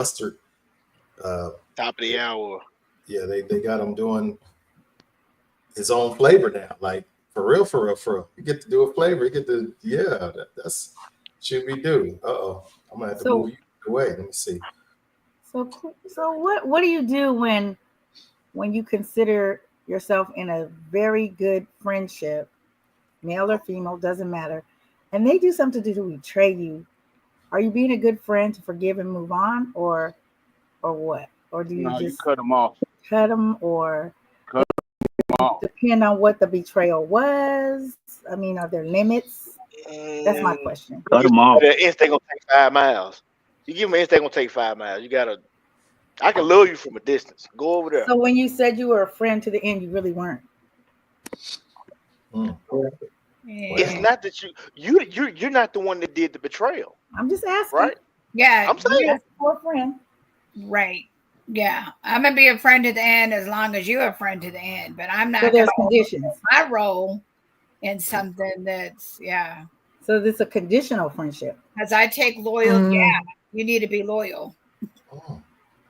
mustard. Top of the hour. Yeah, they got him doing his own flavor now. Like for real, for real, for real. You get to do a flavor. You get to that's should we do. I'm gonna have to move you away. Let me see. So what do you do when you consider yourself in a very good friendship, male or female, doesn't matter, and they do something to betray you? Are you being a good friend to forgive and move on, or what? Or do you just cut them off? Cut them, or cut them off. Depend on what the betrayal was. I mean, are there limits? That's my question. Cut them off. It's gonna take 5 miles. You give them an instinct, gonna take 5 miles. You gotta. I can love you from a distance. Go over there. So when you said you were a friend to the end, you really weren't. It's not that you're not the one that did the betrayal. I'm just asking. Right? Yeah. I'm saying for a friend. Right. Yeah. I'm gonna be a friend to the end as long as you're a friend to the end. But I'm not gonna conditions. My role in something that's So this is a conditional friendship. Because I take loyalty. Yeah, you need to be loyal.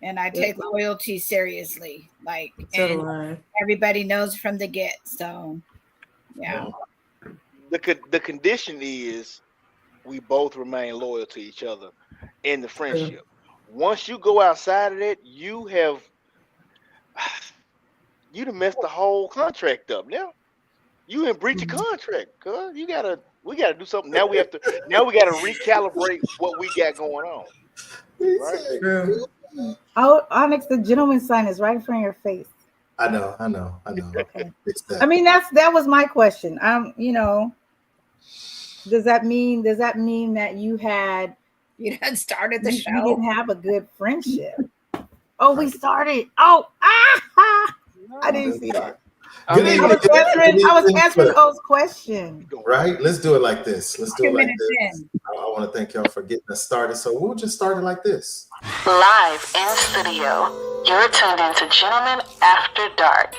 And I take loyalty seriously. Like, and everybody knows from the get. So, yeah. The condition is we both remain loyal to each other in the friendship. Once you go outside of that, you done messed the whole contract up. Now you in breach of contract, cuz we gotta do something. Now we gotta recalibrate what we got going on. Right? Oh, Onyx, the gentleman's sign is right in front of your face. I know. Okay. I mean, that was my question. Does that mean that you had started the show? You didn't have a good friendship. Oh, we started. Oh, I didn't see that. I was answering those questions. Right? Let's do it like this. I want to thank y'all for getting us started. So we'll just start it like this. Live in studio, you're tuned into Gentlemen After Dark.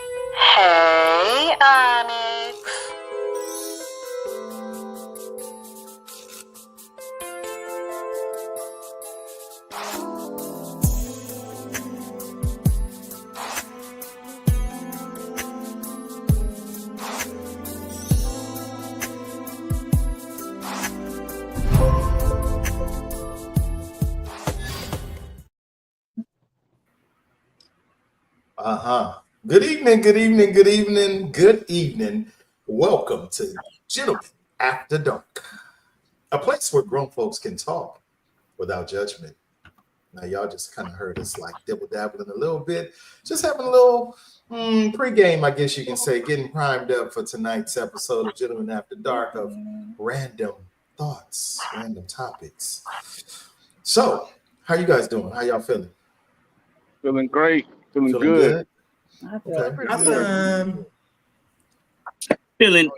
Hey, Onyx. Good evening. Welcome to Gentlemen After Dark, a place where grown folks can talk without judgment. Now, y'all just kind of heard us like dibble-dabbling a little bit, just having a little pregame, I guess you can say, getting primed up for tonight's episode of Gentlemen After Dark of random thoughts, random topics. So, how you guys doing? How y'all feeling? Feeling great. Feeling good. Awesome. Feeling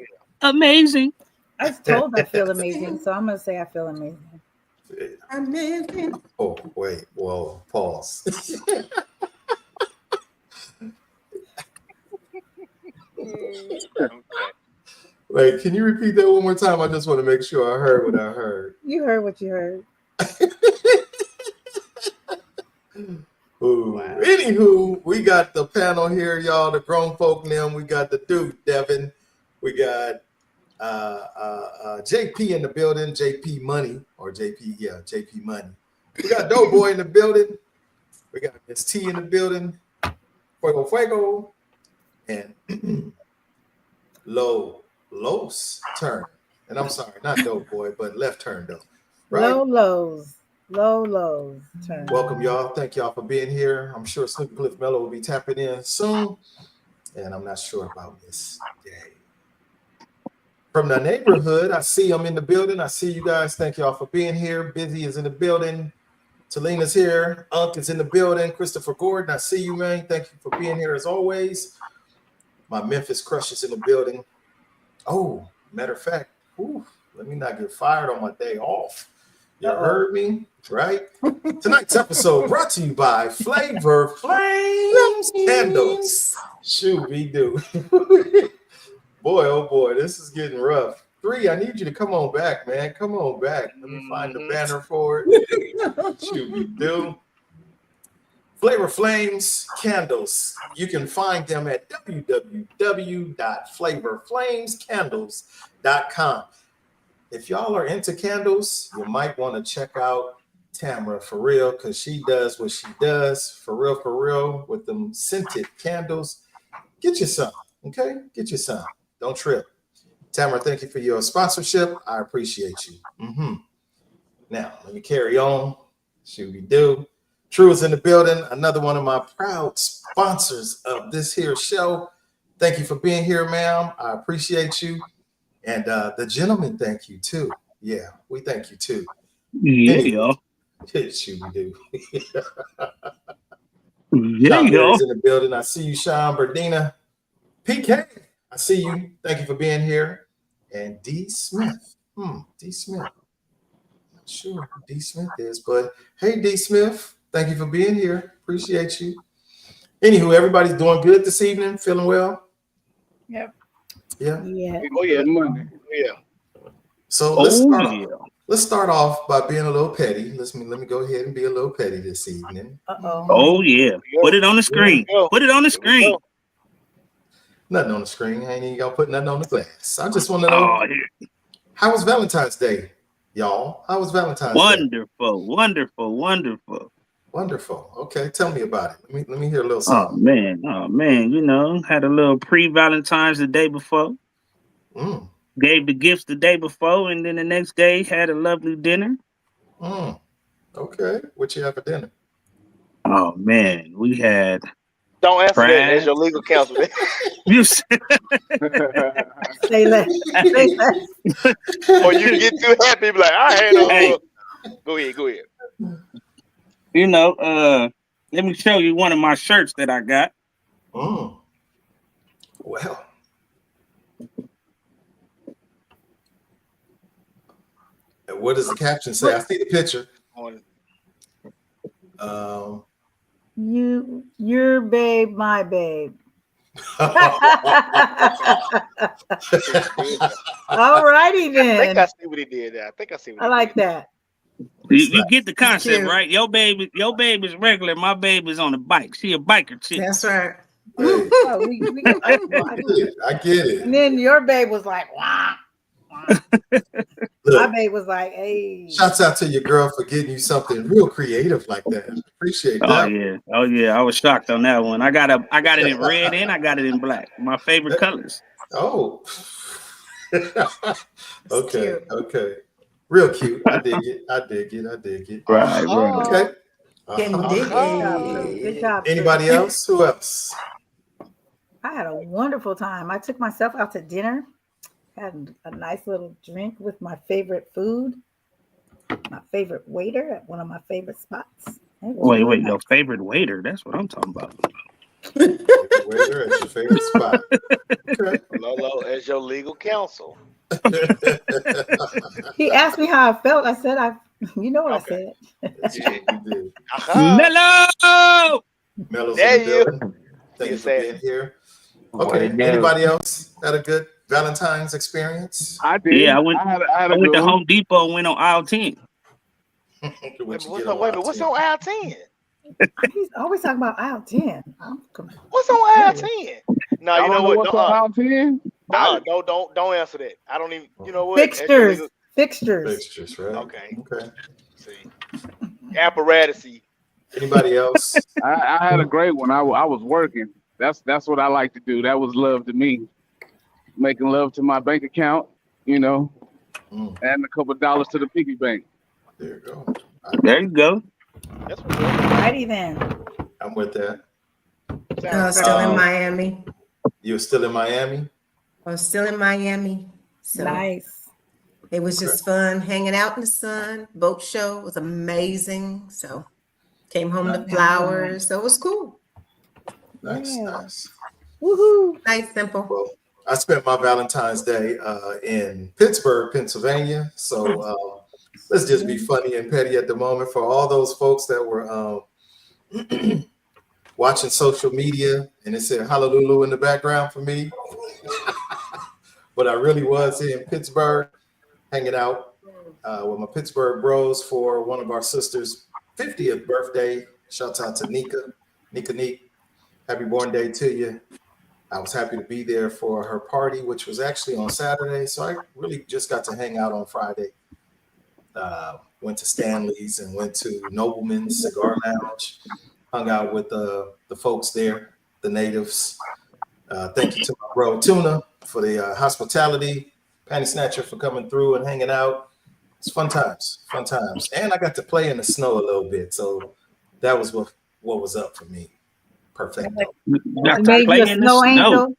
amazing. I was told I feel amazing, so I'm gonna say I feel amazing. Amazing. Oh wait, whoa, pause. Wait, can you repeat that one more time? I just want to make sure I heard what I heard. You heard what you heard. Ooh. Wow. Anywho, we got the panel here, y'all. The grown folk now. We got the dude, Devin. We got JP in the building. JP Money or JP Money. We got Doughboy in the building. We got Miss T in the building. Fuego, and Los turn. And I'm sorry, not Doughboy, but left turn though. Right? Low lows turn. Welcome, y'all. Thank y'all for being here. I'm sure Snoopy Cliff Mello will be tapping in soon. And I'm not sure about Miss Day. From the neighborhood, I see I'm in the building. I see you guys. Thank y'all for being here. Busy is in the building. Talina's here. Unc is in the building. Christopher Gordon, I see you, man. Thank you for being here as always. My Memphis crush is in the building. Oh, matter of fact, let me not get fired on my day off. You heard me, right? Tonight's episode brought to you by Flavor Flames Candles. Shoo-be-doo. Boy, oh boy, this is getting rough. 3, I need you to come on back, man. Come on back. Let me find the banner for it. Shoo-be-doo. Flavor Flames candles. You can find them at www.flavorflamescandles.com. If y'all are into candles, you might want to check out Tamara for real, because she does what she does for real with them scented candles. Get you some, okay? Get you some. Don't trip. Tamara, thank you for your sponsorship. I appreciate you. Now, let me carry on. Should we do? True is in the building. Another one of my proud sponsors of this here show. Thank you for being here, ma'am. I appreciate you. And the gentleman, thank you too. Yeah, we thank you too. Yeah. Anyway, should we do? Yeah. Sean Berry's in the building. I see you, Sean Berdina. PK, I see you. Thank you for being here. And D. Smith. D. Smith. Not sure who D. Smith is, but hey, D. Smith, thank you for being here. Appreciate you. Anywho, everybody's doing good this evening, feeling well? Yep. Yeah. Oh yeah. Monday. Yeah. So let's start off by being a little petty. Let me go ahead and be a little petty this evening. Oh yeah. Put it on the screen. Put it on the screen. Nothing on the screen. I ain't even gonna put nothing on the glass. I just want to know, how was Valentine's Day, y'all? How was Valentine's Day? Wonderful. Okay, tell me about it. Let me hear a little something. Oh man. You know, had a little pre-Valentine's the day before. Gave the gifts the day before, and then the next day had a lovely dinner. Okay, what you have for dinner? Oh man, we had. Don't answer that as your legal counsel. You say less. Or you get too happy, be like, I had a. Go ahead. You know, let me show you one of my shirts that I got. Well. And what does the caption say? I see the picture. Your babe, my babe. All righty then. I think I see what he did there. I like that. You get the concept, right? Your babe is regular. My babe is on a bike. She a biker chick. That's right. Hey. I get it. And then your babe was like, wah. My babe was like, hey. Shouts out to your girl for getting you something real creative like that. Appreciate that. Oh yeah. I was shocked on that one. I got it in red and I got it in black. My favorite colors. Oh. Okay. Real cute. I dig it. Right. Okay. Good job. Anybody else? Who else? I had a wonderful time. I took myself out to dinner. Had a nice little drink with my favorite food, my favorite waiter at one of my favorite spots. Wait, your favorite waiter? That's what I'm talking about. Waiter at your favorite spot. Okay. Lolo as your legal counsel. He asked me how I felt. I said, you know what I said. Mello's in the building. Thank you for being here. Okay. Anybody else had a good Valentine's experience? I did. Yeah, I went to Home Depot and went on aisle 10. What's on aisle 10? He's always talking about aisle 10. What's on aisle 10? No, you know what? What's on aisle 10? No, don't answer that. I don't even. You know what? Fixtures, right? Okay. See, apparatusy. Anybody else? I had a great one. I was working. That's what I like to do. That was love to me. Making love to my bank account, adding a couple of dollars to the piggy bank. There you go. That's what's up. Righty then. I'm with that. Still in Miami. You're still in Miami? I was still in Miami. So nice. It was just fun hanging out in the sun. Boat show was amazing. So came home to flowers. So it was cool. Nice. Woohoo. Nice, simple. Well, I spent my Valentine's Day in Pittsburgh, Pennsylvania. So let's just be funny and petty at the moment for all those folks that were watching social media and it said hallelujah in the background for me. But I really was in Pittsburgh hanging out with my Pittsburgh bros for one of our sisters' 50th birthday. Shouts out to Nika. Happy born day to you. I was happy to be there for her party, which was actually on Saturday. So I really just got to hang out on Friday. Went to Stanley's and went to Nobleman's Cigar Lounge. Hung out with the folks there, the natives. Thank you to my bro Tuna for the hospitality. Panty Snatcher for coming through and hanging out. It's fun times. And I got to play in the snow a little bit. So that was what was up for me. Perfecto. Made you a snow angel.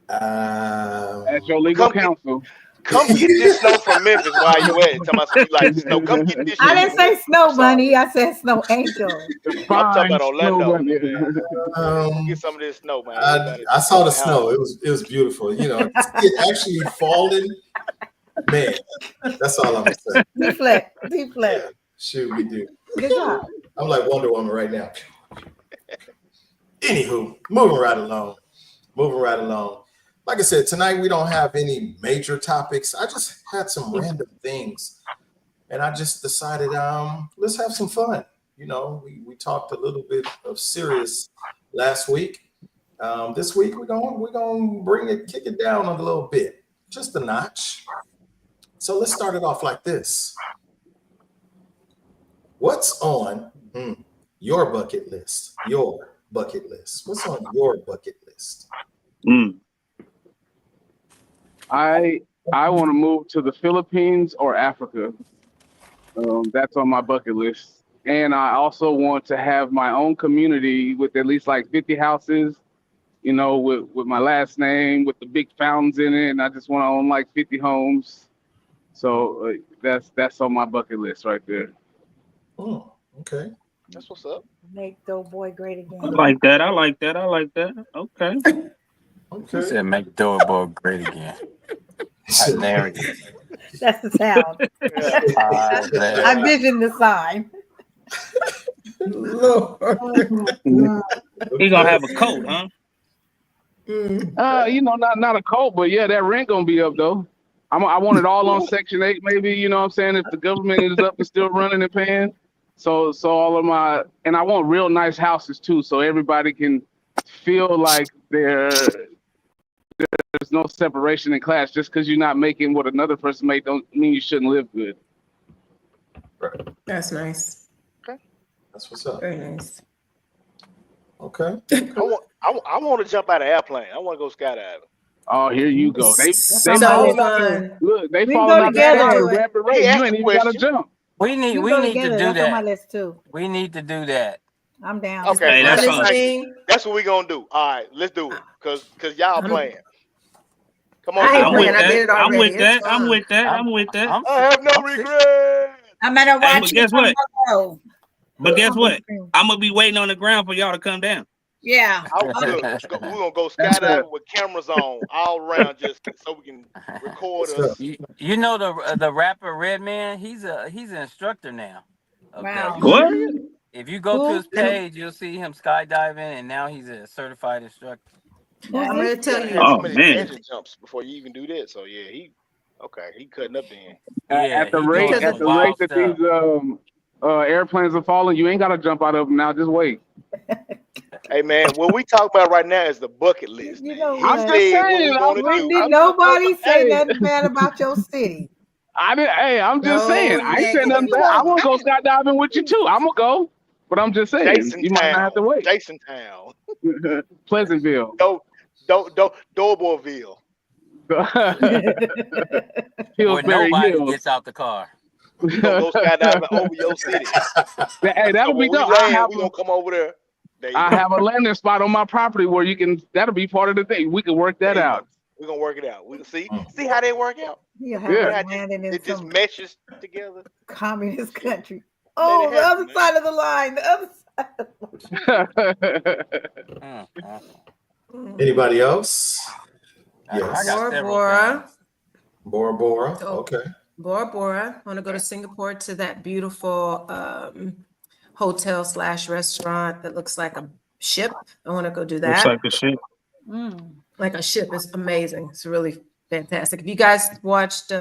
That's your legal counsel. Come get this snow from Memphis while you at it. Tell me you like snow. Come get this. I didn't say snow bunny. I said snow angel. I'm talking about Orlando. Get some of this snow, man. I saw the snow. It was beautiful. You know, it actually falling. Man, that's all I'm gonna say. Deep flat. Yeah, shoot, we do. Good job. I'm like Wonder Woman right now. Anywho, moving right along. Like I said, tonight we don't have any major topics. I just had some random things, and I just decided, let's have some fun. You know, we talked a little bit of serious last week. This week we're gonna kick it down a little bit, just a notch. So let's start it off like this. What's on your bucket list? What's on your bucket list? I want to move to the Philippines or Africa. That's on my bucket list. And I also want to have my own community with at least like 50 houses, you know, with my last name, with the big fountains in it. And I just want to own like 50 homes. So that's on my bucket list right there. Oh, okay. That's what's up. Make Doughboy great again. I like that. Okay. He said make Doughboy great again. Hilarious. That's the sound. I visioned the sign. Lord. He gonna have a coat, huh? You know, not a coat, but yeah, that rent gonna be up though. I want it all on Section 8, maybe. You know what I'm saying? If the government is up and still running and paying, so all of and I want real nice houses too, so everybody can feel like there's no separation in class. Just because you're not making what another person made, don't mean you shouldn't live good. Right. That's nice. Okay, that's what's up. Very nice. Okay. I want to jump out of airplane. I want to go skydiving. Oh, here you go. They so fun. Look, they We falling go out together. the rapid rate. You ain't even gotta jump. We need to do That's on my that. list too. We need to do that. I'm down. Okay, Hey, that's fun. That's what we gonna do. All right, let's do it. Cause y'all playing. Come on, I'm with that. I'm with that. I have no regrets. I'm gonna watch. But guess what? But guess what? I'm gonna be waiting on the ground for y'all to come down. Yeah. We're gonna go skydiving with cameras on all around, just so we can record us. You know the rapper Redman? He's an instructor now. Okay. Wow. What? If you go to his page, you'll see him skydiving, and now he's a certified instructor. I'm gonna tell you. Oh man! Jumps before you even do that. So yeah, he cutting up then. At the rate that these airplanes are falling, you ain't gotta jump out of them now. Just wait. Hey man, what we talk about right now is the bucket list. You know I'm just saying. Did nobody say nothing bad about your city? I'm just saying. I ain't saying nothing bad. I want to go skydiving with you too. I'm gonna go, but I'm just saying you might not have to wait. Jason Town, Pleasantville, Dorboyville. Where nobody gets out the car. We gonna go skydiving over your city. Hey, that'll be done. We gonna come over there. I have a landing spot on my property where you can. That'll be part of the thing. We can work that out. We're gonna work it out. We can see how they work out. It just meshes together. Communist country. Oh, the other side of the line. Anybody else? Yes. Bora Bora. Okay. Bora Bora. I want to go to Singapore to that beautiful hotel/restaurant that looks like a ship. I want to go do that. Looks like a ship. Like a ship. It's amazing. It's really fantastic. If you guys watched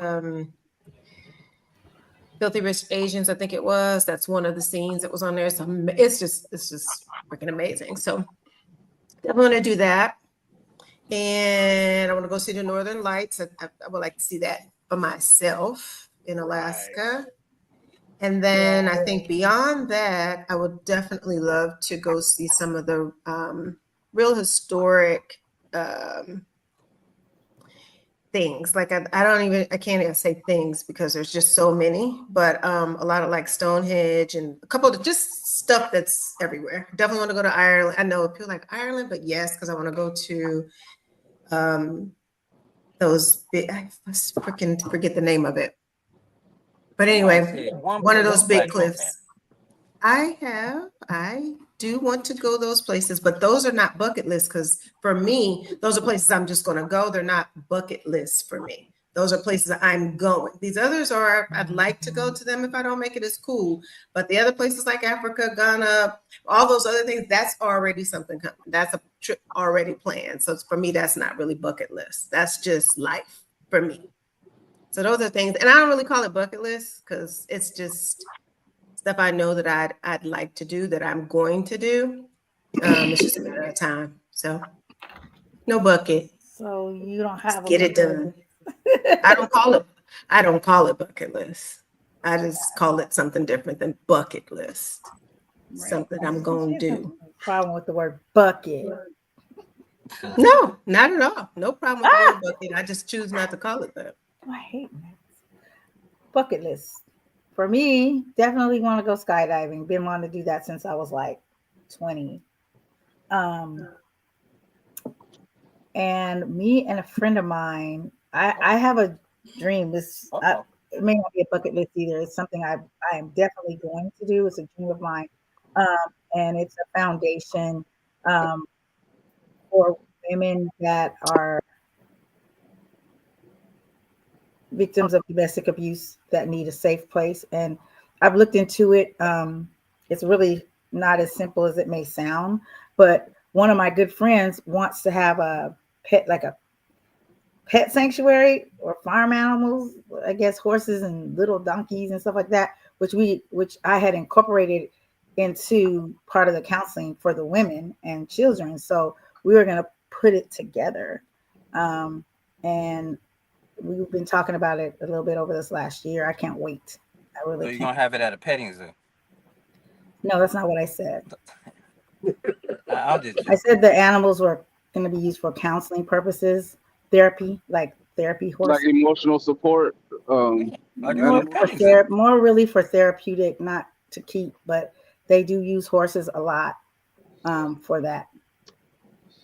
Filthy Rich Asians, I think it was. That's one of the scenes that was on there. So it's just freaking amazing. So I'm going to do that. And I want to go see the Northern Lights. I would like to see that for myself in Alaska. And then I think beyond that, I would definitely love to go see some of the real historic things. Like I can't even say things because there's just so many, but a lot of like Stonehenge and a couple of just stuff that's everywhere. Definitely want to go to Ireland. I know people like Ireland, but yes, because I want to go to those big, I freaking forget the name of it. But anyway, one of those big cliffs. I do want to go those places, but those are not bucket lists because for me, those are places I'm just going to go. They're not bucket lists for me. Those are places that I'm going. These others are, I'd like to go to them. If I don't make it, it's cool. But the other places like Africa, Ghana, all those other things, that's already something coming. That's a trip already planned. So for me, that's not really bucket list. That's just life for me. So those are things, and I don't really call it bucket list because it's just stuff I know that I'd like to do, that I'm going to do. It's just a matter of time. So no bucket. So you don't have get it done. I don't call it bucket list. I just call it something different than bucket list. Right. Something I'm going to do. Problem with the word bucket? No, not at all. No problem with the word bucket. I just choose not to call it that. I hate that. Bucket list. For me, definitely want to go skydiving. Been wanting to do that since I was like 20. And me and a friend of mine, I have a dream. It may not be a bucket list either. It's something I am definitely going to do. It's a dream of mine. And it's a foundation for women that are victims of domestic abuse that need a safe place. And I've looked into it. It's really not as simple as it may sound, but one of my good friends wants to have a pet sanctuary or farm animals, I guess horses and little donkeys and stuff like that, which I had incorporated into part of the counseling for the women and children. So we were going to put it together. And we've been talking about it a little bit over this last year. I can't wait. I really So you're going to have it at a petting zoo? No, that's not what I said. I said the animals were going to be used for counseling purposes, therapy, like therapy horses. Like emotional support. More really for therapeutic, not to keep, but they do use horses a lot for that.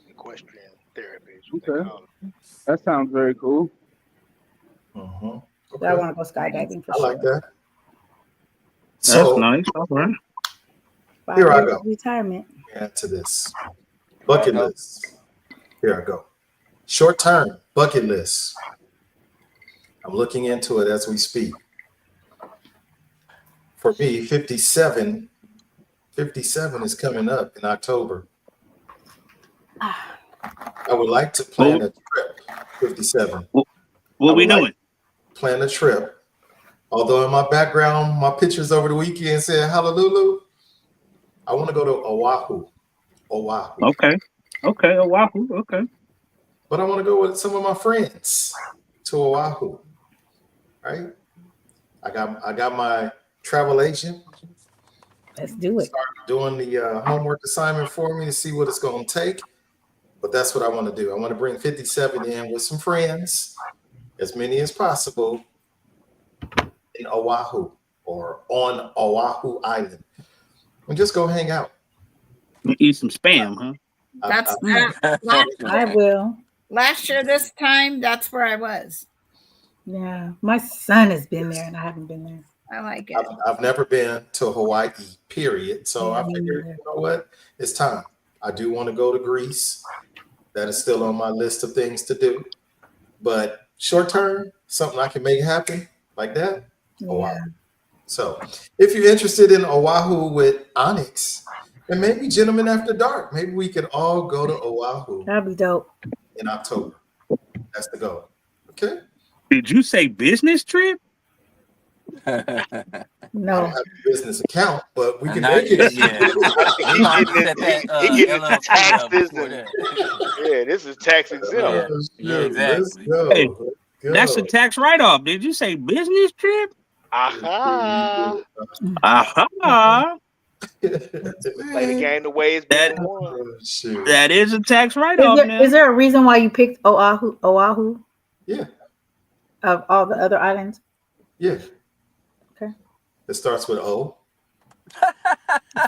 Equestrian therapy. Okay. That sounds very cool. Okay. So I want to go skydiving for sure. I like that. That's nice. All right. Here I go. Retirement. Add to this bucket list. Here I go. Short term bucket list. I'm looking into it as we speak. For me, 57 is coming up in October. I would like to plan a trip. 57. What are we doing? Plan a trip. Although in my background, my pictures over the weekend said Honolulu, I want to go to Oahu. Okay, Oahu. Okay. But I want to go with some of my friends to Oahu. Right? I got my travel agent. Let's do it. Start doing the homework assignment for me to see what it's going to take. But that's what I want to do. I want to bring 57 in with some friends, as many as possible, in Oahu or on Oahu Island, and just go hang out. Eat some spam, huh? I will. Last year, this time, that's where I was. Yeah, my son has been there, and I haven't been there. I like it. I've never been to Hawaii, period. So I figured, you know what? It's time. I do want to go to Greece. That is still on my list of things to do. But short term, something I can make happen like that. Yeah. Oahu. So if you're interested in Oahu with Onyx, and maybe Gentlemen After Dark, maybe we could all go to Oahu. That'd be dope. In October. That's the goal. Okay. Did you say business trip? No. I don't have a business account, but we can Not make it. yet, yeah. We gonna have to set that he getting LLC taxes up before and that. yeah, this is tax exempt. Yeah, Oh, yeah, shoot. Let's exactly. go. Hey, Let's go. That's a tax write-off. Did you say business trip? Aha. Aha. Play the game the way it's being won. Oh, shoot. That is a tax write-off now. Is there a reason why you picked Oahu? Yeah. Of all the other islands? Yeah. Okay. It starts with O.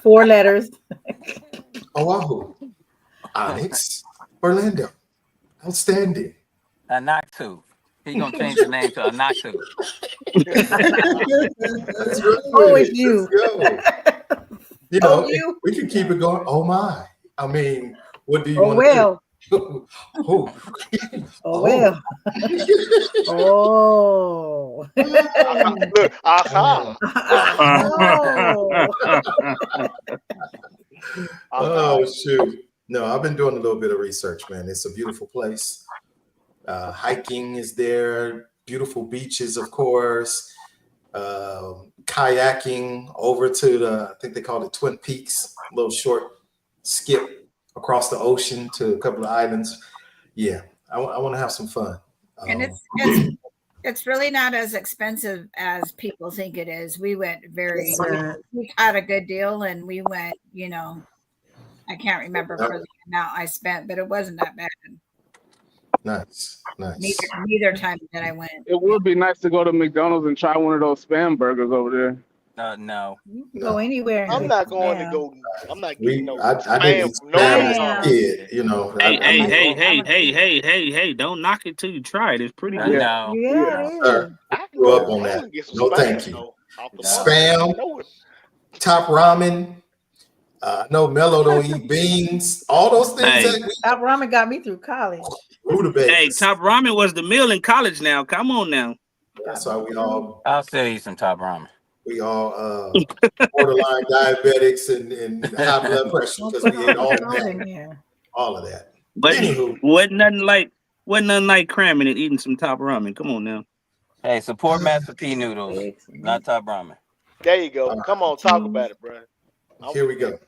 4 letters. Oahu. Onyx. Orlando. Outstanding. Anaktu. He gonna change the name to Anaktu. That's right. Oh, it's you. Let's go. You know, Oh, you. we can keep it going. Oh my. I mean, what do you Oh, want well. to do? Oh. Oh, well. Oh. Look, aha. Oh, shoot. No, I've been doing a little bit of research, man. It's a beautiful place. Hiking is there, beautiful beaches, of course. Kayaking over to the, I think they call it Twin Peaks, a little short skip across the ocean to a couple of islands. Yeah, I want to have some fun. And it's really not as expensive as people think it is. We went we got a good deal, and we went, you know, I can't remember for the amount I spent, but it wasn't that bad. Nice. Neither time that I went. It would be nice to go to McDonald's and try one of those spam burgers over there. No. You can go anywhere. I'm not going to go. I'm not getting no. I didn't spam, spam as no a kid, you know. Hey! Don't knock it till you try it. It's pretty good. No. Yeah. Sir, grew up on that. No, thank you. Spam, Top Ramen. No, Mello don't eat beans. All those things. Hey. Top Ramen got me through college. Hey, Top Ramen was the meal in college now. Come on now. That's why I'll still eat some Top Ramen. we all borderline diabetics and high blood pressure because we ate all of that. All of that. But Anywho. wasn't nothing like cramming and eating some Top Ramen. Come on now. Hey, support Master P noodles, not Top Ramen. There you go. Come on, talk about it, bro. Here we go.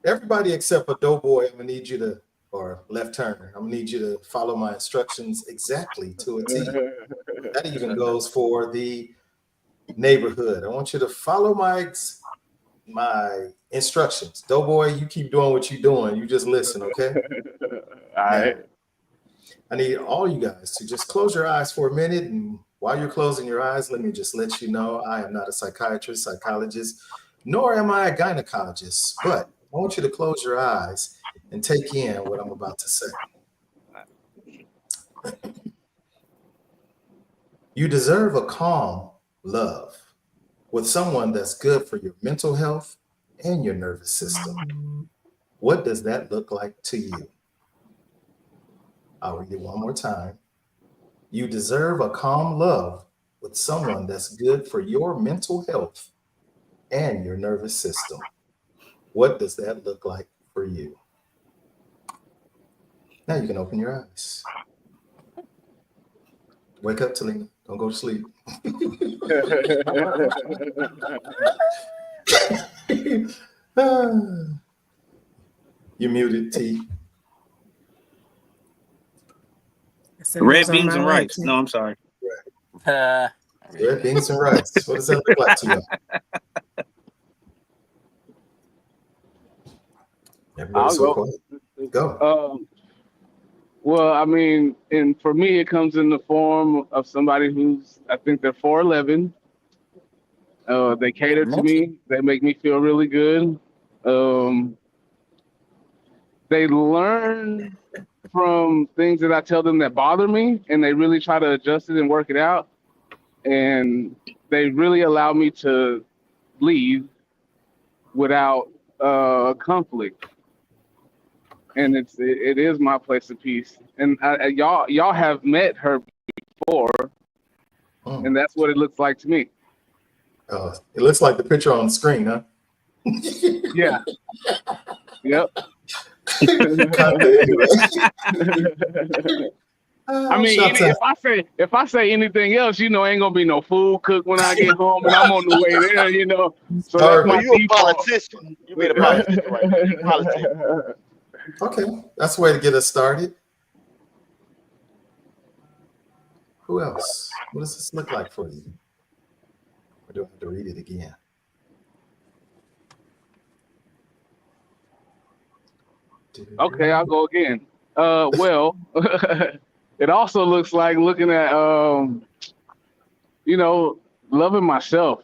Everybody except a doughboy, I'm gonna need you to, or left turner, I'm gonna need you to follow my instructions exactly to a T. That even goes for the neighborhood. I want you to follow my instructions. Doughboy, you keep doing what you're doing. You just listen, okay? All right. I need all you guys to just close your eyes for a minute. And while you're closing your eyes, let me just let you know I am not a psychiatrist, psychologist, nor am I a gynecologist, but I want you to close your eyes and take in what I'm about to say. You deserve a calm love with someone that's good for your mental health and your nervous system. What does that look like to you? I'll read it one more time. You deserve a calm love with someone that's good for your mental health and your nervous system. What does that look like for you? Now you can open your eyes. Wake up, Talina. Don't go to sleep. You muted, T. Red beans and rice. No, I'm sorry. Red beans and rice. What does that look like to you? Everybody's so quiet. Go. Well, I mean, and for me, it comes in the form of somebody who's, I think they're 4'11". They cater to me. They make me feel really good. They learn from things that I tell them that bother me, and they really try to adjust it and work it out. And they really allow me to leave without conflict. And it is my place of peace. And y'all have met her before, and that's what it looks like to me. It looks like the picture on the screen, huh? Yeah. Yep. I mean, Shouts out. if I say anything else, ain't gonna be no food cooked when I get home, and I'm on the way there, So that's my you a default. politician. You being a politician right now. You politician. Okay, that's a way to get us started. Who else? What does this look like for you? Or do I have to read it again? Okay, I'll go again. Well, it also looks like looking at, loving myself.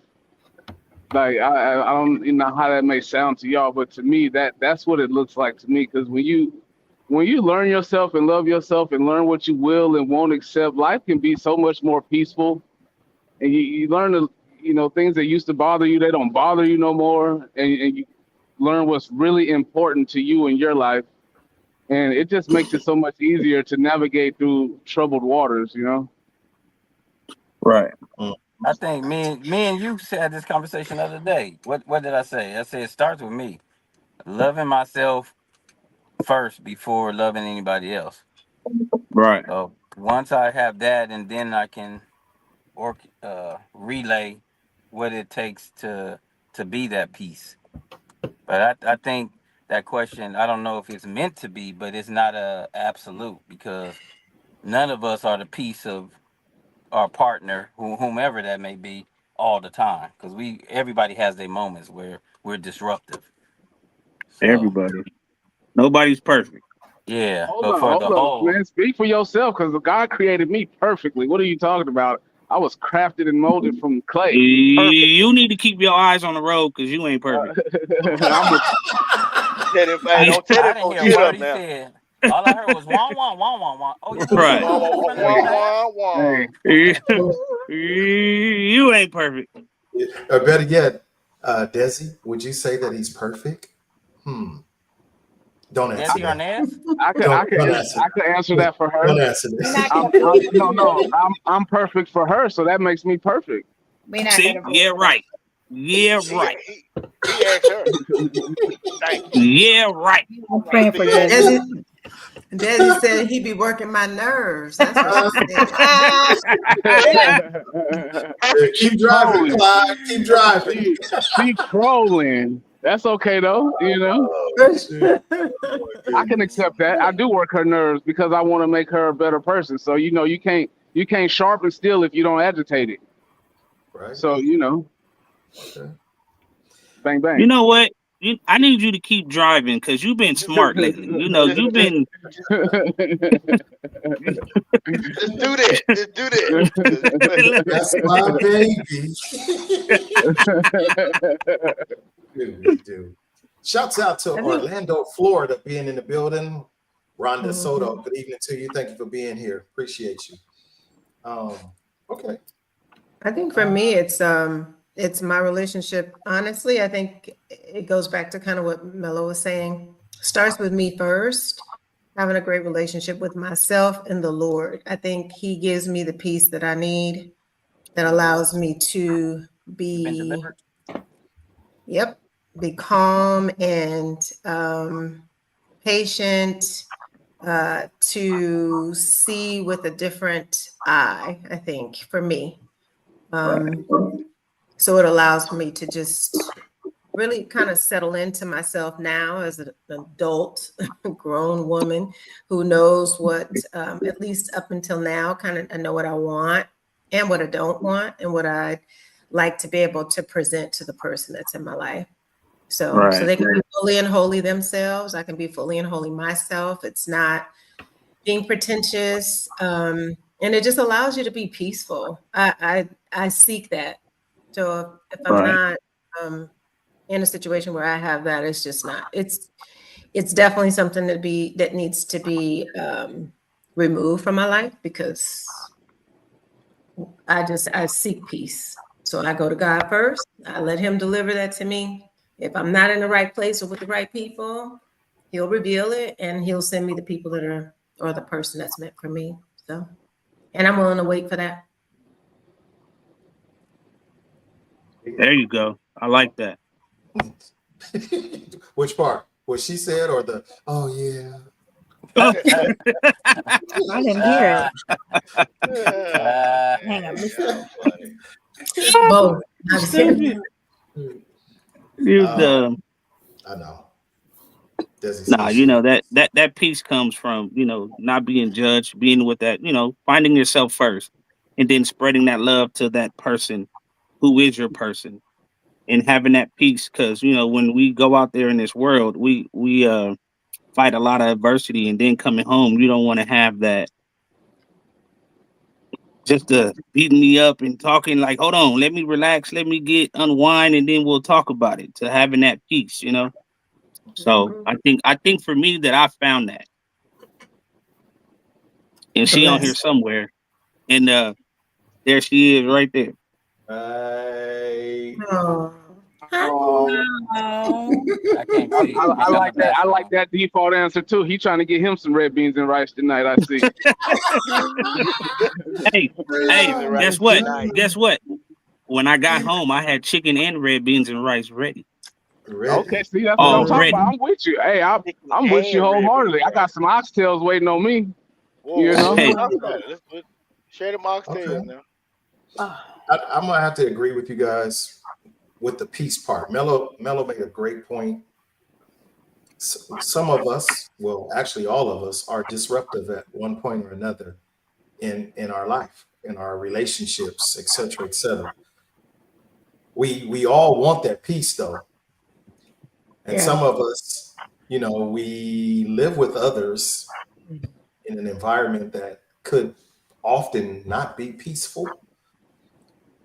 Like I don't know how that may sound to y'all, but to me that's what it looks like to me. Because when you learn yourself and love yourself and learn what you will and won't accept, life can be so much more peaceful. And you learn to, things that used to bother you, they don't bother you no more. And you learn what's really important to you in your life. And it just makes it so much easier to navigate through troubled waters, Right. I think me and you had this conversation the other day. What did I say? I said it starts with me loving myself first before loving anybody else. Right. So once I have that, and then I can relay what it takes to be that peace. But I think that question, I don't know if it's meant to be, but it's not a absolute, because none of us are the piece of our partner, whomever that may be, all the time. Because everybody has their moments where we're disruptive. So, Everybody. Nobody's perfect. yeah, Hold but for the on, whole, man. Speak for yourself, because God created me perfectly. What are you talking about? I was crafted and molded from clay. You need to keep your eyes on the road, because you ain't perfect. Don't tell I them didn't hear a get word up he now. said. All I heard was wah wah wah wah wah. Oh, you Right. You ain't perfect. Or better yet, Desi, would you say that he's perfect? Don't answer Desi that. Arnaz? I could answer that for her. Don't answer this. I'm perfect for her, so that makes me perfect. See? Yeah, right. Yeah, right. He asked her. Thank you. Yeah, right. I'm praying for Desi. Desi said he be working my nerves. That's what she said. Keep driving, Clyde. Keep driving. She trolling. That's okay though, I can accept that. I do work her nerves because I want to make her a better person. So you can't sharpen steel if you don't agitate it. Right. So Okay. Bang bang. You know what? I need you to keep driving, because you've been smart lately. You've been. Just do that. Just do that. That's my baby. Do. Shouts out to Orlando, Florida, being in the building. Rhonda Soto, good evening to you. Thank you for being here. Appreciate you. Okay. I think for me, it's my relationship. Honestly, I think it goes back to kind of what Mello was saying. Starts with me first, having a great relationship with myself and the Lord. I think he gives me the peace that I need, that allows me to be calm and patient, to see with a different eye, I think, for me. So it allows me to just really kind of settle into myself now as an adult, grown woman who knows what, at least up until now, kind of I know what I want and what I don't want and what I'd like to be able to present to the person that's in my life. So they can be fully and wholly themselves. I can be fully and wholly myself. It's not being pretentious. And it just allows you to be peaceful. I seek that. So if I'm not in a situation where I have that, it's just not. It's definitely something that needs to be removed from my life, because I seek peace. So I go to God first. I let him deliver that to me. If I'm not in the right place or with the right people, he'll reveal it and he'll send me the people that are, or the person that's meant for me. So, and I'm willing to wait for that. There you go. I like that. Which part? What she said, or the, oh yeah. I didn't hear it. Hang on, listen. Both. I know. Nah, you know that peace comes from not being judged, being with that, finding yourself first, and then spreading that love to that person who is your person, and having that peace. Because when we go out there in this world, we fight a lot of adversity, and then coming home, you don't want to have that just beating me up and talking like, hold on, let me relax, let me get unwind, and then we'll talk about it. To having that peace, So I think for me that I found that, and she on here somewhere, and there she is right there. I can't see. I like that. I like that default answer too. He trying to get him some red beans and rice tonight. I see. hey, guess what? Guess what? When I got home, I had chicken and red beans and rice ready. Okay, see, that's what I'm talking about. I'm with you. Hey, I'm with you wholeheartedly. I got some oxtails waiting on me. Whoa, Hey. let's share the oxtails now. I'm gonna have to agree with you guys with the peace part. Mello made a great point. Some of us, well, actually all of us, are disruptive at one point or another in our life, in our relationships, etc., etc. We all want that peace though. And some of us, we live with others in an environment that could often not be peaceful.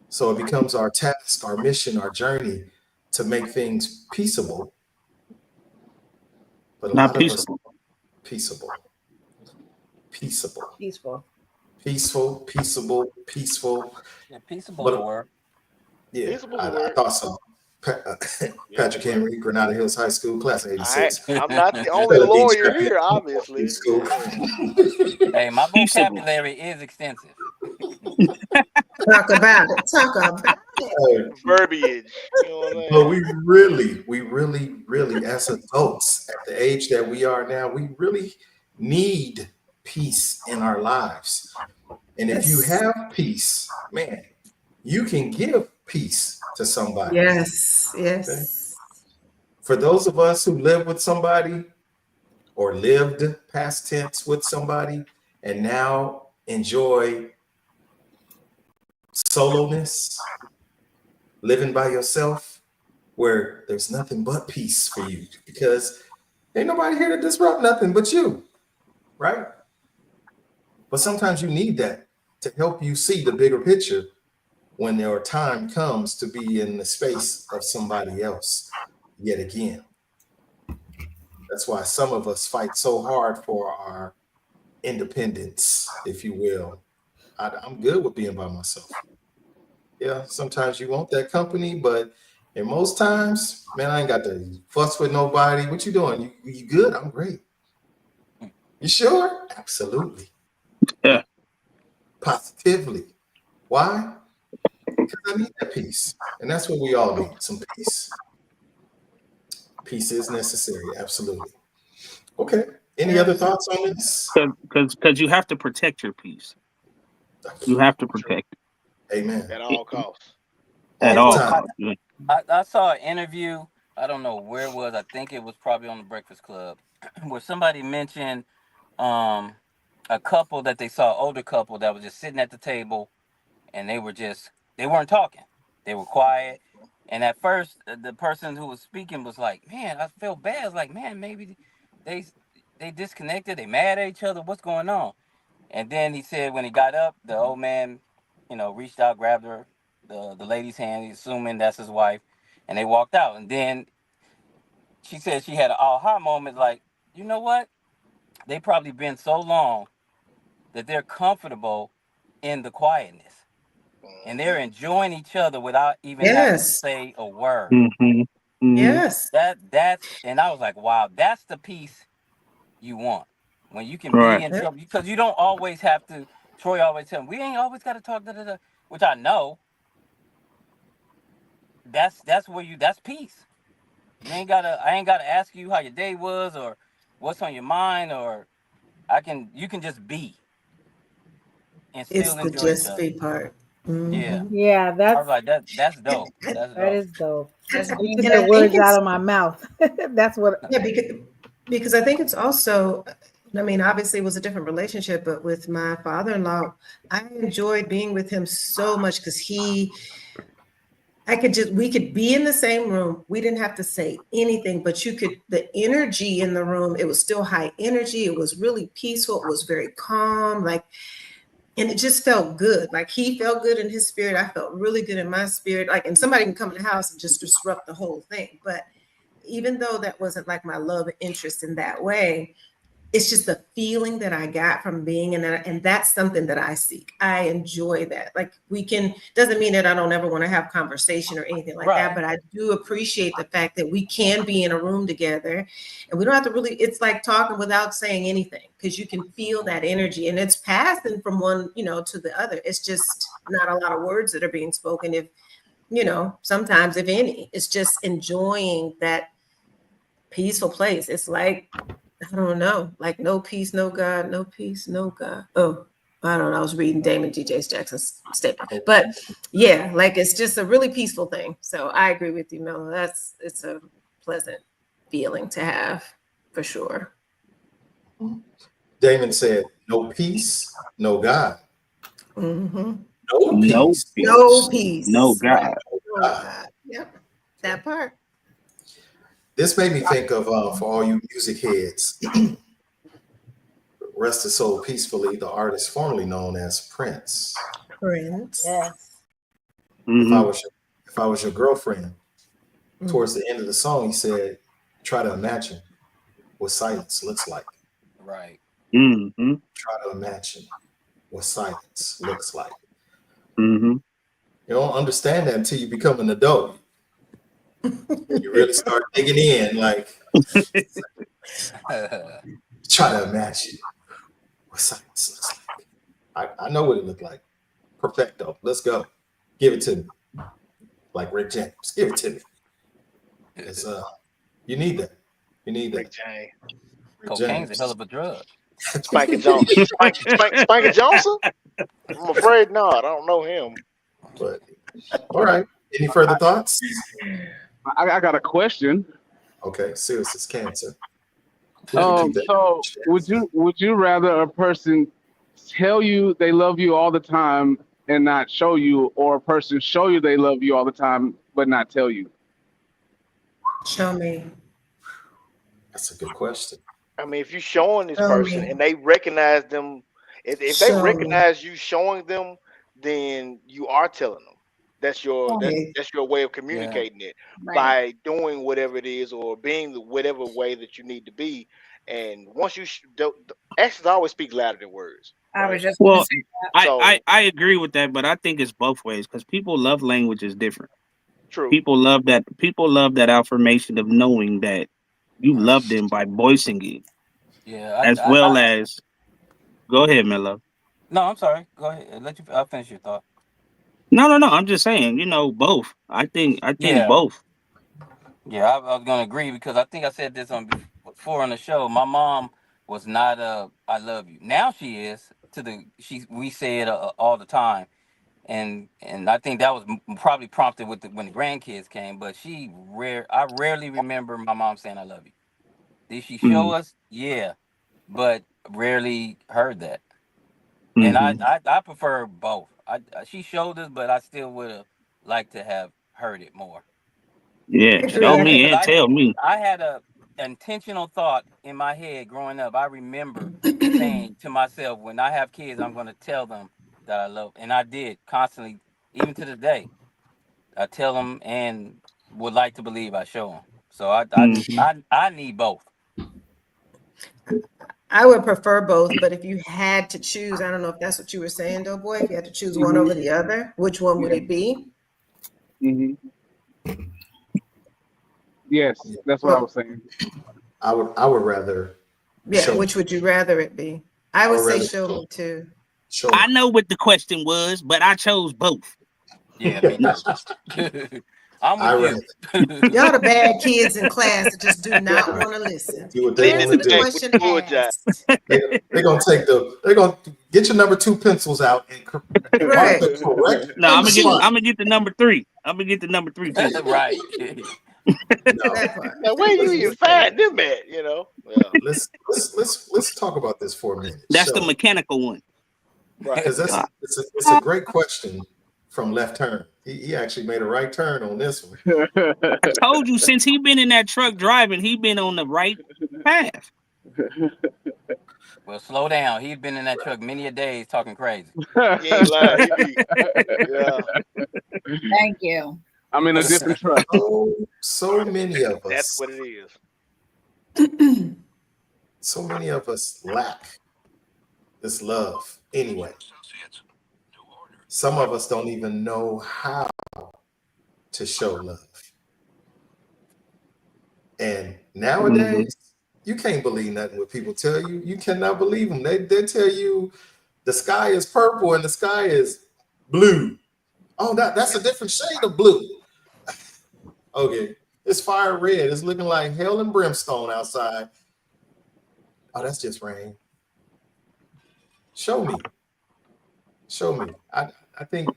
So it becomes our task, our mission, our journey to make things peaceable. But a Not lot peaceful. of us peaceable. Peaceful. Yeah, peaceable is a word. Yeah, I thought so. Patrick Henry, Granada Hills High School, class of 86. I'm not the only lawyer here, obviously. Hey, my vocabulary is extensive. Talk about it. Verbiage. You know what I'm saying? But we really, as adults, at the age that we are now, we really need peace in our lives. And if you have peace, man, you can give peace to somebody. Yes. Okay? For those of us who live with somebody or lived past tense with somebody and now enjoy soloness, living by yourself, where there's nothing but peace for you because ain't nobody here to disrupt nothing but you, right? But sometimes you need that to help you see the bigger picture when your time comes to be in the space of somebody else yet again. That's why some of us fight so hard for our independence, if you will. I'm good with being by myself. Yeah, sometimes you want that company, but in most times, man, I ain't got to fuss with nobody. What you doing? You good? I'm great. You sure? Absolutely. Yeah. Positively. Why? Because I need that peace. And that's what we all need, some peace. Peace is necessary, absolutely. Okay. Any other thoughts on this? Because you have to protect your peace. You have to protect it. Amen. At all costs. At all costs. I saw an interview. I don't know where it was. I think it was probably on the Breakfast Club, where somebody mentioned a couple that they saw, older couple that was just sitting at the table, and they weren't talking. They were quiet. And at first, the person who was speaking was like, "Man, I feel bad." I was like, "Man, maybe they disconnected. They mad at each other. What's going on?" And then he said when he got up, the old man, reached out, grabbed the lady's hand, assuming that's his wife, and they walked out. And then she said she had an aha moment, like, you know what? They probably been so long that they're comfortable in the quietness. And they're enjoying each other without even having to say a word. Mm-hmm. Mm-hmm. Yes. That's and I was like, wow, that's the peace you want. When you can Right. be in trouble, because you don't always have to. Troy always tell me, we ain't always got to talk, which I know. That's peace. I ain't gotta ask you how your day was or what's on your mind or you can just be and It's still the enjoy each just other. be part. Yeah. Yeah, I was like, that's dope. That's that dope. is dope. Just You being took And the I think words out it's of my mouth. That's what. yeah, because I think it's also, I mean, obviously it was a different relationship, but with my father-in-law, I enjoyed being with him so much because we could be in the same room. We didn't have to say anything, but the energy in the room, it was still high energy. It was really peaceful. It was very calm. And it just felt good. Like he felt good in his spirit. I felt really good in my spirit. And somebody can come in the house and just disrupt the whole thing. But even though that wasn't like my love interest in that way, it's just the feeling that I got from being in that. And that's something that I seek. I enjoy that. Like doesn't mean that I don't ever want to have conversation or anything like that, but I do appreciate the fact that we can be in a room together and we don't have to it's like talking without saying anything because you can feel that energy and it's passing from one, to the other. It's just not a lot of words that are being spoken. If, sometimes if any, it's just enjoying that peaceful place. It's like, I don't know, like no peace, no God, no peace, no God. Oh, I don't know. I was reading Damon DJ Jackson's statement, but yeah, like it's just a really peaceful thing. So I agree with you, Mel. It's a pleasant feeling to have for sure. Damon said, "No peace, no God." Mm-hmm. No peace, no peace, no God. Right. No God. Yep, that part. This made me think of for all you music heads. Rest his soul peacefully, the artist formerly known as Prince. Prince. Yes. Mm-hmm. If I was your girlfriend, towards the end of the song, he said, "Try to imagine what silence looks like." Right. Mm-hmm. Try to imagine what silence looks like. Mm-hmm. You don't understand that until you become an adult. You really start digging in, like try to imagine what silence looks like. I know what it looked like. Perfecto. Let's go. Give it to me. Like Rick James. Give it to me. It's you need that. You need that. Rick James. Cocaine's a hell of a drug. Spanky Johnson. Spanky Johnson? I'm afraid not. I don't know him. But all right. Any further thoughts? I got a question. Okay, serious as cancer. So would you rather a person tell you they love you all the time and not show you, or a person show you they love you all the time but not tell you? Show me. That's a good question. I mean, if you're showing this person and they recognize them, if they recognize you showing them, then you are telling them. That's your that's your way of communicating it by doing whatever it is or being the whatever way that you need to be. And once you actions always speak louder than words. I was just Well, so, I agree with that, but I think it's both ways because people love languages different. True. People love that affirmation of knowing that you love them by voicing it. Yeah. As well as go ahead, Melo. No, I'm sorry. Go ahead. I'll finish your thought. No. I'm just saying, both. I think both. Yeah, I was gonna agree because I think I said this before on the show. My mom was not "I love you." Now she is. We say it all the time, and I think that was probably prompted when the grandkids came. But I rarely remember my mom saying "I love you." Did she show us? Yeah, but rarely heard that. And I prefer both. She showed us, but I still would have liked to have heard it more. Yeah, show me and tell me. I had a intentional thought in my head growing up. I remember saying to myself, when I have kids, I'm going to tell them that I love, and I did constantly, even to this day. I tell them and would like to believe I show them. So I need both. I would prefer both, but if you had to choose, I don't know if that's what you were saying, Doughboy. If you had to choose one over the other, which one would it be? Yes, that's what I was saying. I would rather. Yeah, which would you rather it be? I would say show me too. I know what the question was, but I chose both. Yeah, me too. I'm with you. Y'all the bad kids in class that just do not want to listen. Do what they want to Answer the do. question asked. They're gonna get your number 2 pencils out and mark the correct. No, I'm gonna get the number 3. I'm gonna get the number 3 pencil. Right. Now, where you find them at? You know. Yeah. Let's talk about this for a minute. That's the mechanical one. Right. Because it's a great question from Left Turn. He actually made a right turn on this one. I told you, since he been in that truck driving, he been on the right path. Well, slow down. He's been in that truck many a days talking crazy. He ain't lying. Yeah. Thank you. I'm in a different truck. So many of us. That's what it is. So many of us lack this love anyway. Some of us don't even know how to show love. And nowadays, you can't believe nothing what people tell you. You cannot believe them. They tell you the sky is purple and the sky is blue. Oh, that's a different shade of blue. Okay, it's fire red. It's looking like hell and brimstone outside. Oh, that's just rain. Show me. I think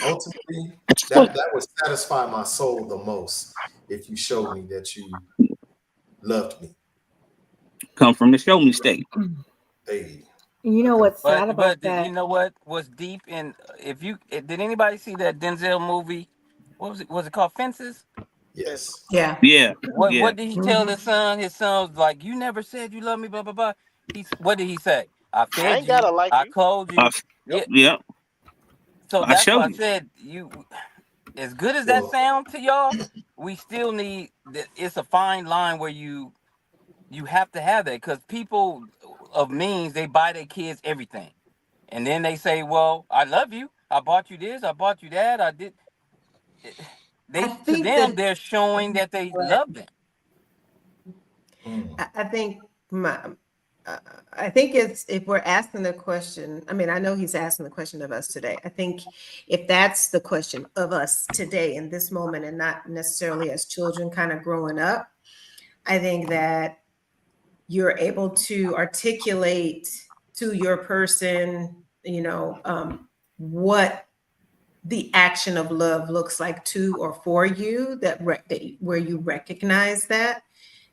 ultimately that would satisfy my soul the most if you showed me that you loved me. Come from the show me state. Hey. You know what's sad about that? You know what was deep in? Did anybody see that Denzel movie? What was it? Was it called Fences? Yes. Yeah. What did he tell his son? His son was like, "You never said you love me." Blah blah blah. What did he say? I fed you. I clothed you. Yep. So that's why I said you. As good as that sound to y'all, we still need. It's a fine line where you have to have that, because people of means, they buy their kids everything, and then they say, "Well, I love you. I bought you this. I bought you that. I did." They're showing that they love them. I think I think it's, if we're asking the question, I mean, I know he's asking the question of us today. I think if that's the question of us today in this moment, and not necessarily as children kind of growing up, I think that you're able to articulate to your person, what the action of love looks like to or for you, where you recognize that,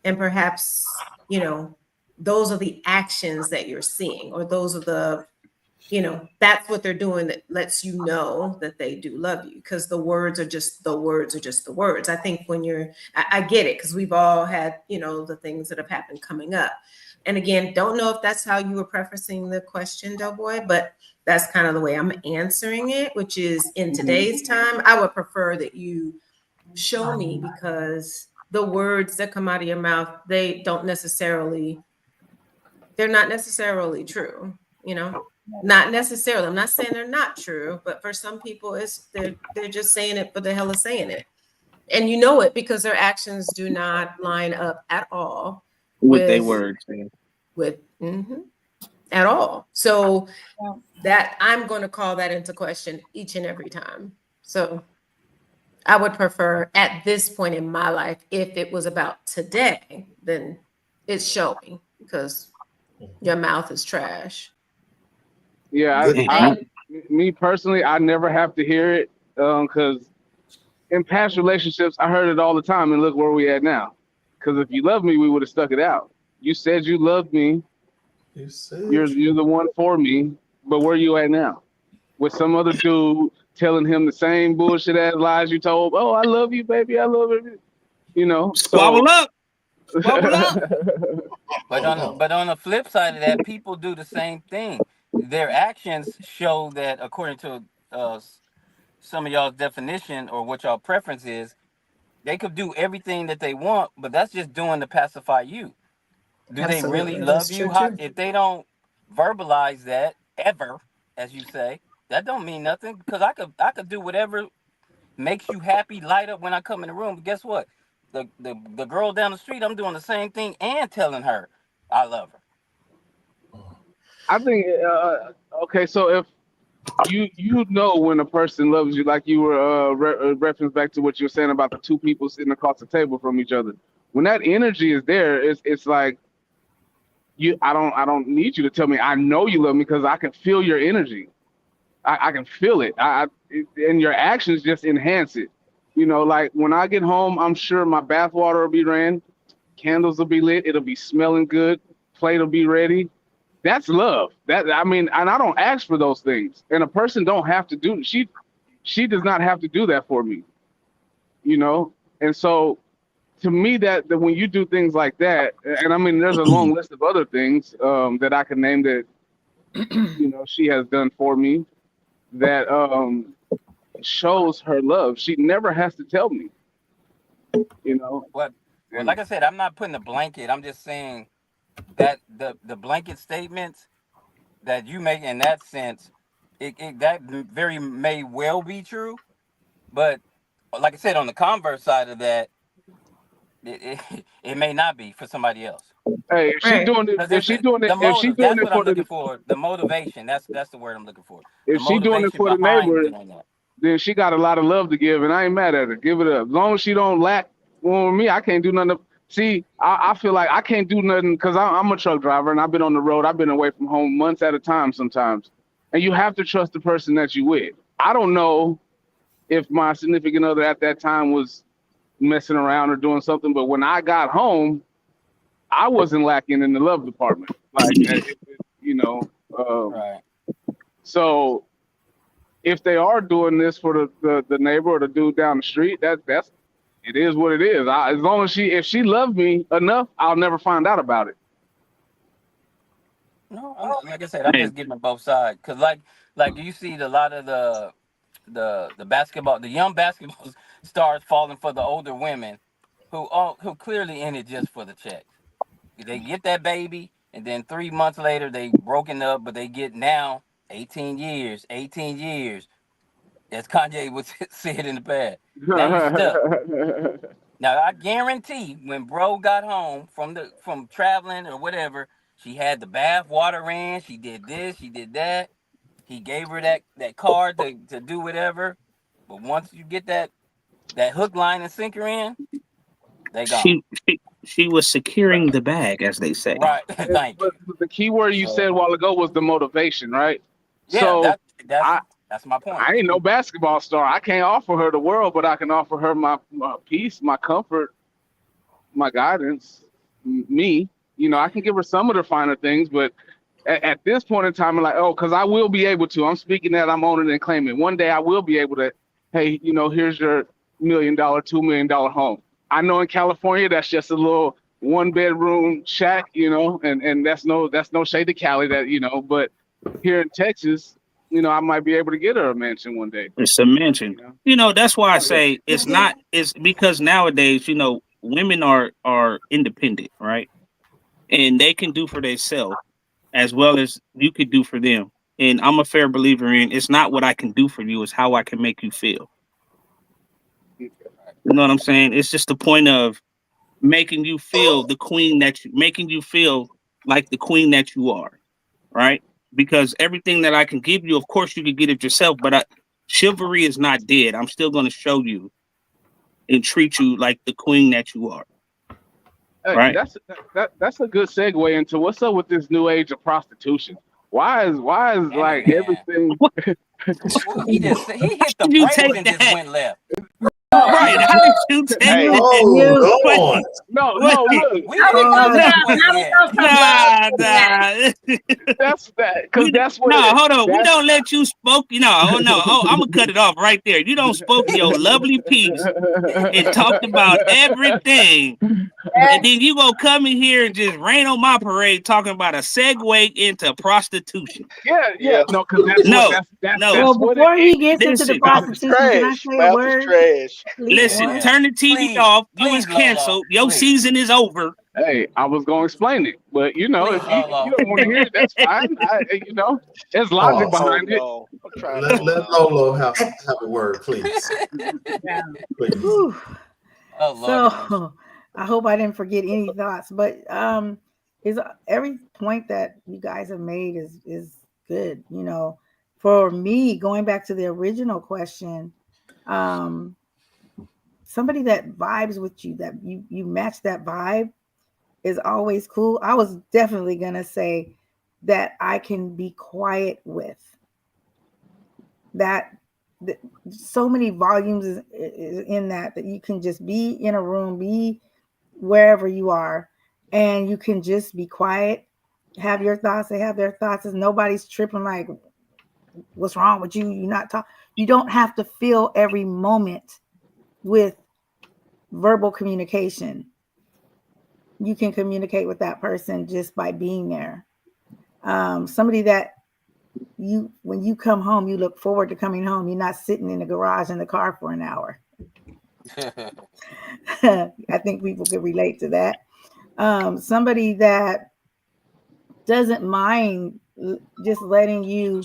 and perhaps, those are the actions that you're seeing, or those are the, that's what they're doing that lets you know that they do love you, because the words are just the words. I think when I get it, because we've all had, the things that have happened coming up. And again, don't know if that's how you were prefacing the question, Doughboy, but that's kind of the way I'm answering it, which is, in today's time, I would prefer that you show me, because the words that come out of your mouth, they're not necessarily true, not necessarily. I'm not saying they're not true, but for some people, they're just saying it for the hell of saying it. And you know it because their actions do not line up at all with their words. At all. So that I'm going to call that into question each and every time. So I would prefer, at this point in my life, if it was about today, then it's showing, because your mouth is trash. Yeah, me personally, I never have to hear it, because in past relationships, I heard it all the time, and look where we at now. Because if you loved me, we would have stuck it out. You said you loved me. You're the one for me, but where you at now? With some other dude telling him the same bullshit ass lies you told. Oh, I love you, baby. I love you. Squabble up. But on the flip side of that, people do the same thing. Their actions show that, according to some of y'all's definition, or what y'all preference is, they could do everything that they want, but that's just doing to pacify you. Do Absolutely. They really love you? If they don't verbalize that ever, as you say, that don't mean nothing, because I could do whatever makes you happy, light up when I come in the room. But guess what? The girl down the street, I'm doing the same thing and telling her I love her. I think okay, so You know when a person loves you, like you were reference back to what you were saying about the two people sitting across the table from each other. When that energy is there, it's like I don't need you to tell me I know you love me because I can feel your energy. I can feel it. And your actions just enhance it. You know, like when I get home, I'm sure my bath water will be ran, candles will be lit, it'll be smelling good, plate will be ready. That's love. And I don't ask for those things. And a person don't have to do. She does not have to do that for me. You know. And so, to me, that when you do things like that, and I mean, there's a long list of other things that I can name that she has done for me that shows her love. She never has to tell me. You know. Well, like I said, I'm not putting a blanket. I'm just saying that the blanket statements that you make in that sense, that very may well be true, but like I said, on the converse side of that, it may not be for somebody else. Hey, if she's doing it, That's what I'm looking for. The motivation. That's the word I'm looking for. If she's doing it for the neighbor, then she got a lot of love to give, and I ain't mad at her. Give it up. As long as she don't lack one with me, I can't do nothing. See, I feel like I can't do nothing because I'm a truck driver and I've been on the road. I've been away from home months at a time sometimes. And you have to trust the person that you with. I don't know if my significant other at that time was messing around or doing something, but when I got home, I wasn't lacking in the love department. Like, right. So if they are doing this for the neighbor or the dude down the street, that's it is what it is. As long as if she loved me enough, I'll never find out about it. No, like I said, I'm just giving both sides because, like you see a lot of the basketball, the young basketball stars falling for the older women who clearly in it just for the checks. They get that baby, and then 3 months later they broken up, but they get now 18 years. As Kanye would say it in the past. Now you stuck. Now I guarantee when bro got home from traveling or whatever, she had the bath water ran, she did this, she did that. He gave her that card to do whatever. But once you get that hook, line, and sinker in, they gone. She was securing the bag, as they say. Right. Thank you. But the key word you said a while ago was the motivation, right? Yeah, so that's my point. I ain't no basketball star. I can't offer her the world, but I can offer her my peace, my comfort, my guidance, me. I can give her some of the finer things, but at this point in time, I'm like, because I will be able to. I'm speaking that, I'm owning and claiming. One day I will be able to, hey, here's your $1 million, $2 million home. I know in California that's just a little 1-bedroom shack, and that's no shade to Cali, but here in Texas, I might be able to get her a mansion one day. It's a mansion. That's why I say it's because nowadays, women are independent, right? And they can do for themselves as well as you could do for them. And I'm a fair believer in it's not what I can do for you, it's how I can make you feel. You know what I'm saying? It's just the point of making you feel making you feel like the queen that you are, right? Because everything that I can give you, of course, you could get it yourself, but chivalry is not dead. I'm still going to show you and treat you like the queen that you are. Hey, right? That's a good segue into what's up with this new age of prostitution. Why is like everything? He hit the brakes and just went left. Right? How did you take No. That's that. Because that's what. No, hold on. We don't let you spoke. I'm gonna cut it off right there. You don't spoke your lovely piece and talked about everything, and then you gonna come in here and just rain on my parade talking about a segue into prostitution. Yeah. No, because that's well, before he gets into the prostitution, can I say a word? Trash. Listen, turn the TV off. You was canceled. Your season is over. Hey, I was going to explain it, but if you don't want to hear it, that's fine. There's logic behind it. Let Lolo have a word, please. Please. So, I hope I didn't forget any thoughts, but is every point that you guys have made is good. for me, going back to the original question, somebody that vibes with you, that you match that vibe, is always cool. I was definitely gonna say that I can be quiet with. That so many volumes is in that you can just be in a room, be wherever you are, and you can just be quiet, have your thoughts, they have their thoughts, and nobody's tripping like, what's wrong with you? You're not talking. You don't have to fill every moment with verbal communication. You can communicate with that person just by being there. Somebody that when you come home, you look forward to coming home. You're not sitting in the garage in the car for an hour. I think people can relate to that. Somebody that doesn't mind just letting you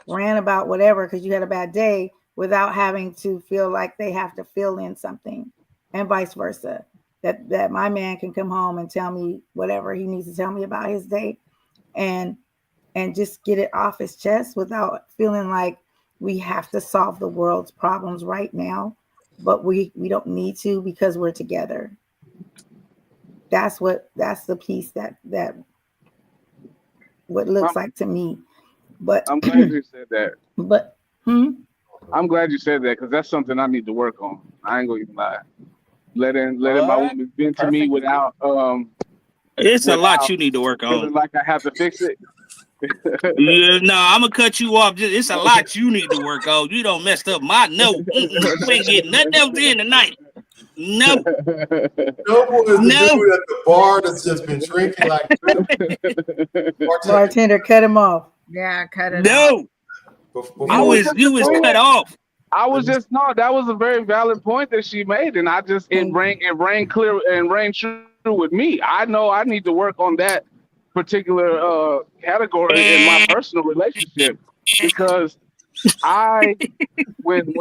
rant about whatever because you had a bad day without having to feel like they have to fill in something, and vice versa. That my man can come home and tell me whatever he needs to tell me about his day, and just get it off his chest without feeling like we have to solve the world's problems right now, but we don't need to because we're together. That's the piece that what looks like to me. But I'm glad you said that. But I'm glad you said that because that's something I need to work on. I ain't gonna even lie. Letting my woman vent to me without it's a lot you need to work on. Feeling like I have to fix it. Yeah, no, I'm gonna cut you off. It's a lot you need to work on. You don't messed up my note. You ain't getting nothing else in tonight. No. No dude at the bar that's just been drinking like bartender cut him off. Yeah, cut it off. You was cut off. I was just that was a very valid point that she made, and I just it rang clear and rang true with me. I know I need to work on that particular category in my personal relationship because when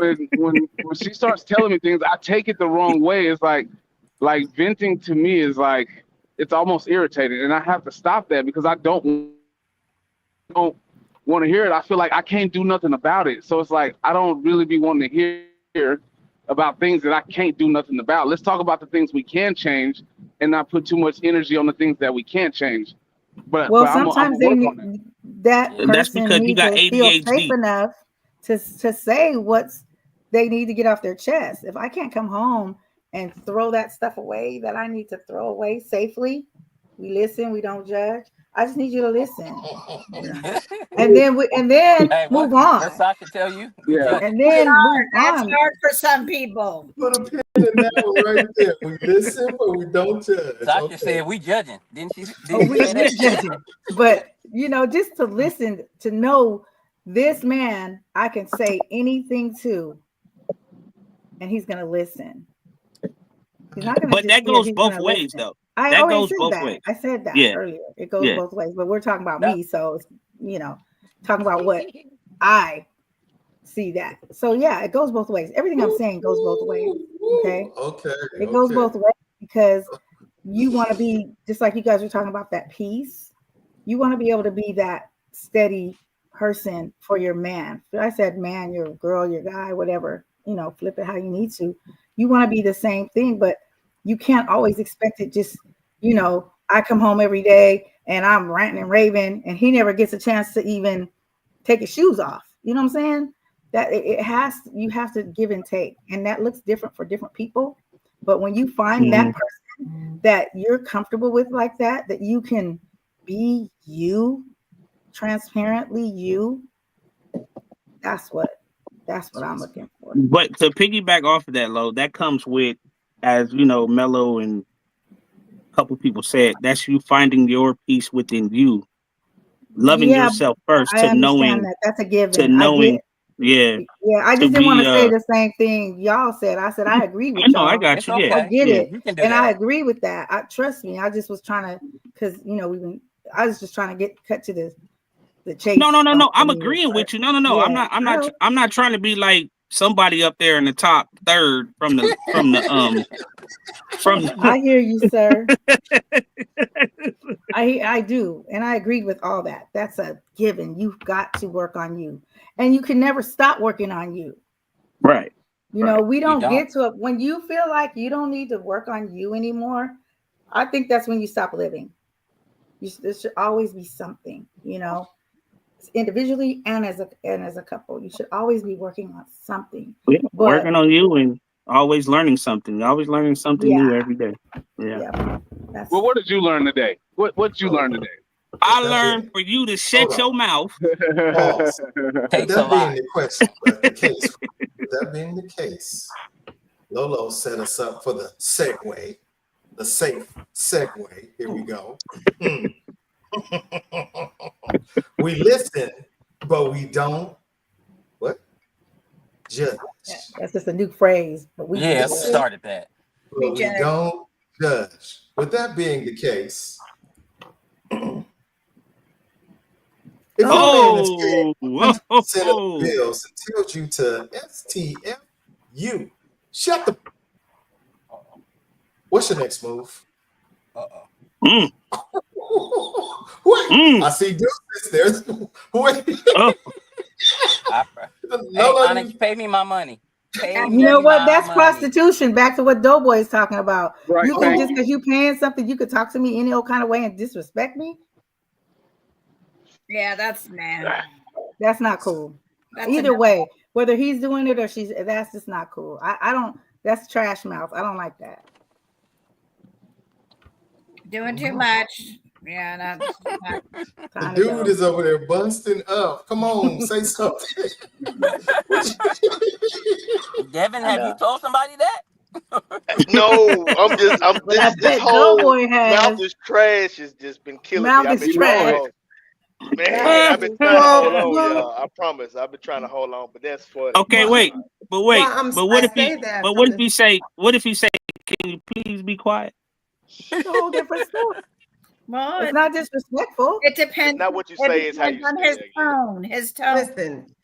she starts telling me things, I take it the wrong way. It's like venting to me is like it's almost irritating, and I have to stop that because I don't want to hear it. I feel like I can't do nothing about it. So it's like I don't really be wanting to hear about things that I can't do nothing about. Let's talk about the things we can change and not put too much energy on the things that we can't change. But sometimes that's because you got ADHD. Feel safe enough to say what's they need to get off their chest. If I can't come home and throw that stuff away that I need to throw away safely, we listen, we don't judge. I just need you to listen, and then move on. That's I can tell you. Yeah, and then move That's on. hard for some people. Put a pin in that one right there. We listen, but we don't judge. Sasha said we judging, didn't she? We judging, but just to listen, to know this man, I can say anything to, and he's gonna listen. He's not gonna. But that goes both ways, though. I already said that. I said that earlier. It goes both ways, but we're talking about me, so talking about what I see that. So yeah, it goes both ways. Everything I'm saying goes both ways. Okay. It goes both ways because you want to be just like you guys were talking about that peace. You want to be able to be that steady person for your man. I said man, your girl, your guy, whatever. Flip it how you need to. You want to be the same thing, but you can't always expect it. Just, I come home every day and I'm ranting and raving and he never gets a chance to even take his shoes off. You know what I'm saying? That you have to give and take. And that looks different for different people. But when you find that person that you're comfortable with like that you can be you, transparently you, that's what I'm looking for. But to piggyback off of that, Lo, that comes with, as Mello and a couple people said, that's you finding your peace within you, loving yourself first, to knowing that. That's a given. To knowing, I just didn't want to say the same thing y'all said. I said I agree with y'all. I got you. Okay. I get it, and that. I agree with that. Trust me. I just was trying to, because I was just trying to cut to the chase. No. I'm agreeing with you. No. Yeah, I'm not trying to be like somebody up there in the top third from the. I hear you, sir. I I do, and I agreed with all that. That's a given. You've got to work on you, and you can never stop working on you. Right. You know, we don't get to it when you feel like you don't need to work on you anymore. I think that's when you stop living. There should always be something, you know, individually and as a couple. You should always be working on something. Yeah, working on you and always learning something. Always learning something new every day. Yeah. Well, what did you learn today? What did you learn today? I learned for you to shut your mouth. Pause. Takes That a being lot. the question, but the case. That being the case, Lolo set us up for the segue, the safe segue. Here we go. We listen, but we don't. What? Judge. That's just a new phrase. But we started that. But we don't judge. With that being the case, if your man is paying 100% of the bills and tells you to STFU, shut the. What's your next move? Wait, I see Deuces there. Wait. Onyx, pay me my money. You know what? That's prostitution. Back to what Doughboy is talking about. Right, you think just because you paying something, you could talk to me any old kind of way and disrespect me? Yeah, that's That's not cool. That's Either way, whether he's doing it or she's, that's just not cool. I don't. That's trash mouth. I don't like that. Doing too much. Yeah, the dude is over there busting up. Come on, say something. Devin, have you told somebody that? No, this whole mouth is trash has just been killing me. Mouth is trash. Man, I've been trying to hold on, y'all. I promise. I've been trying to hold on, but that's funny. Okay, wait. But what if you say, can you please be quiet? It's a whole different story. Well, it's not disrespectful. It depends. It's not what you say, is how you say it. His tone. Listen,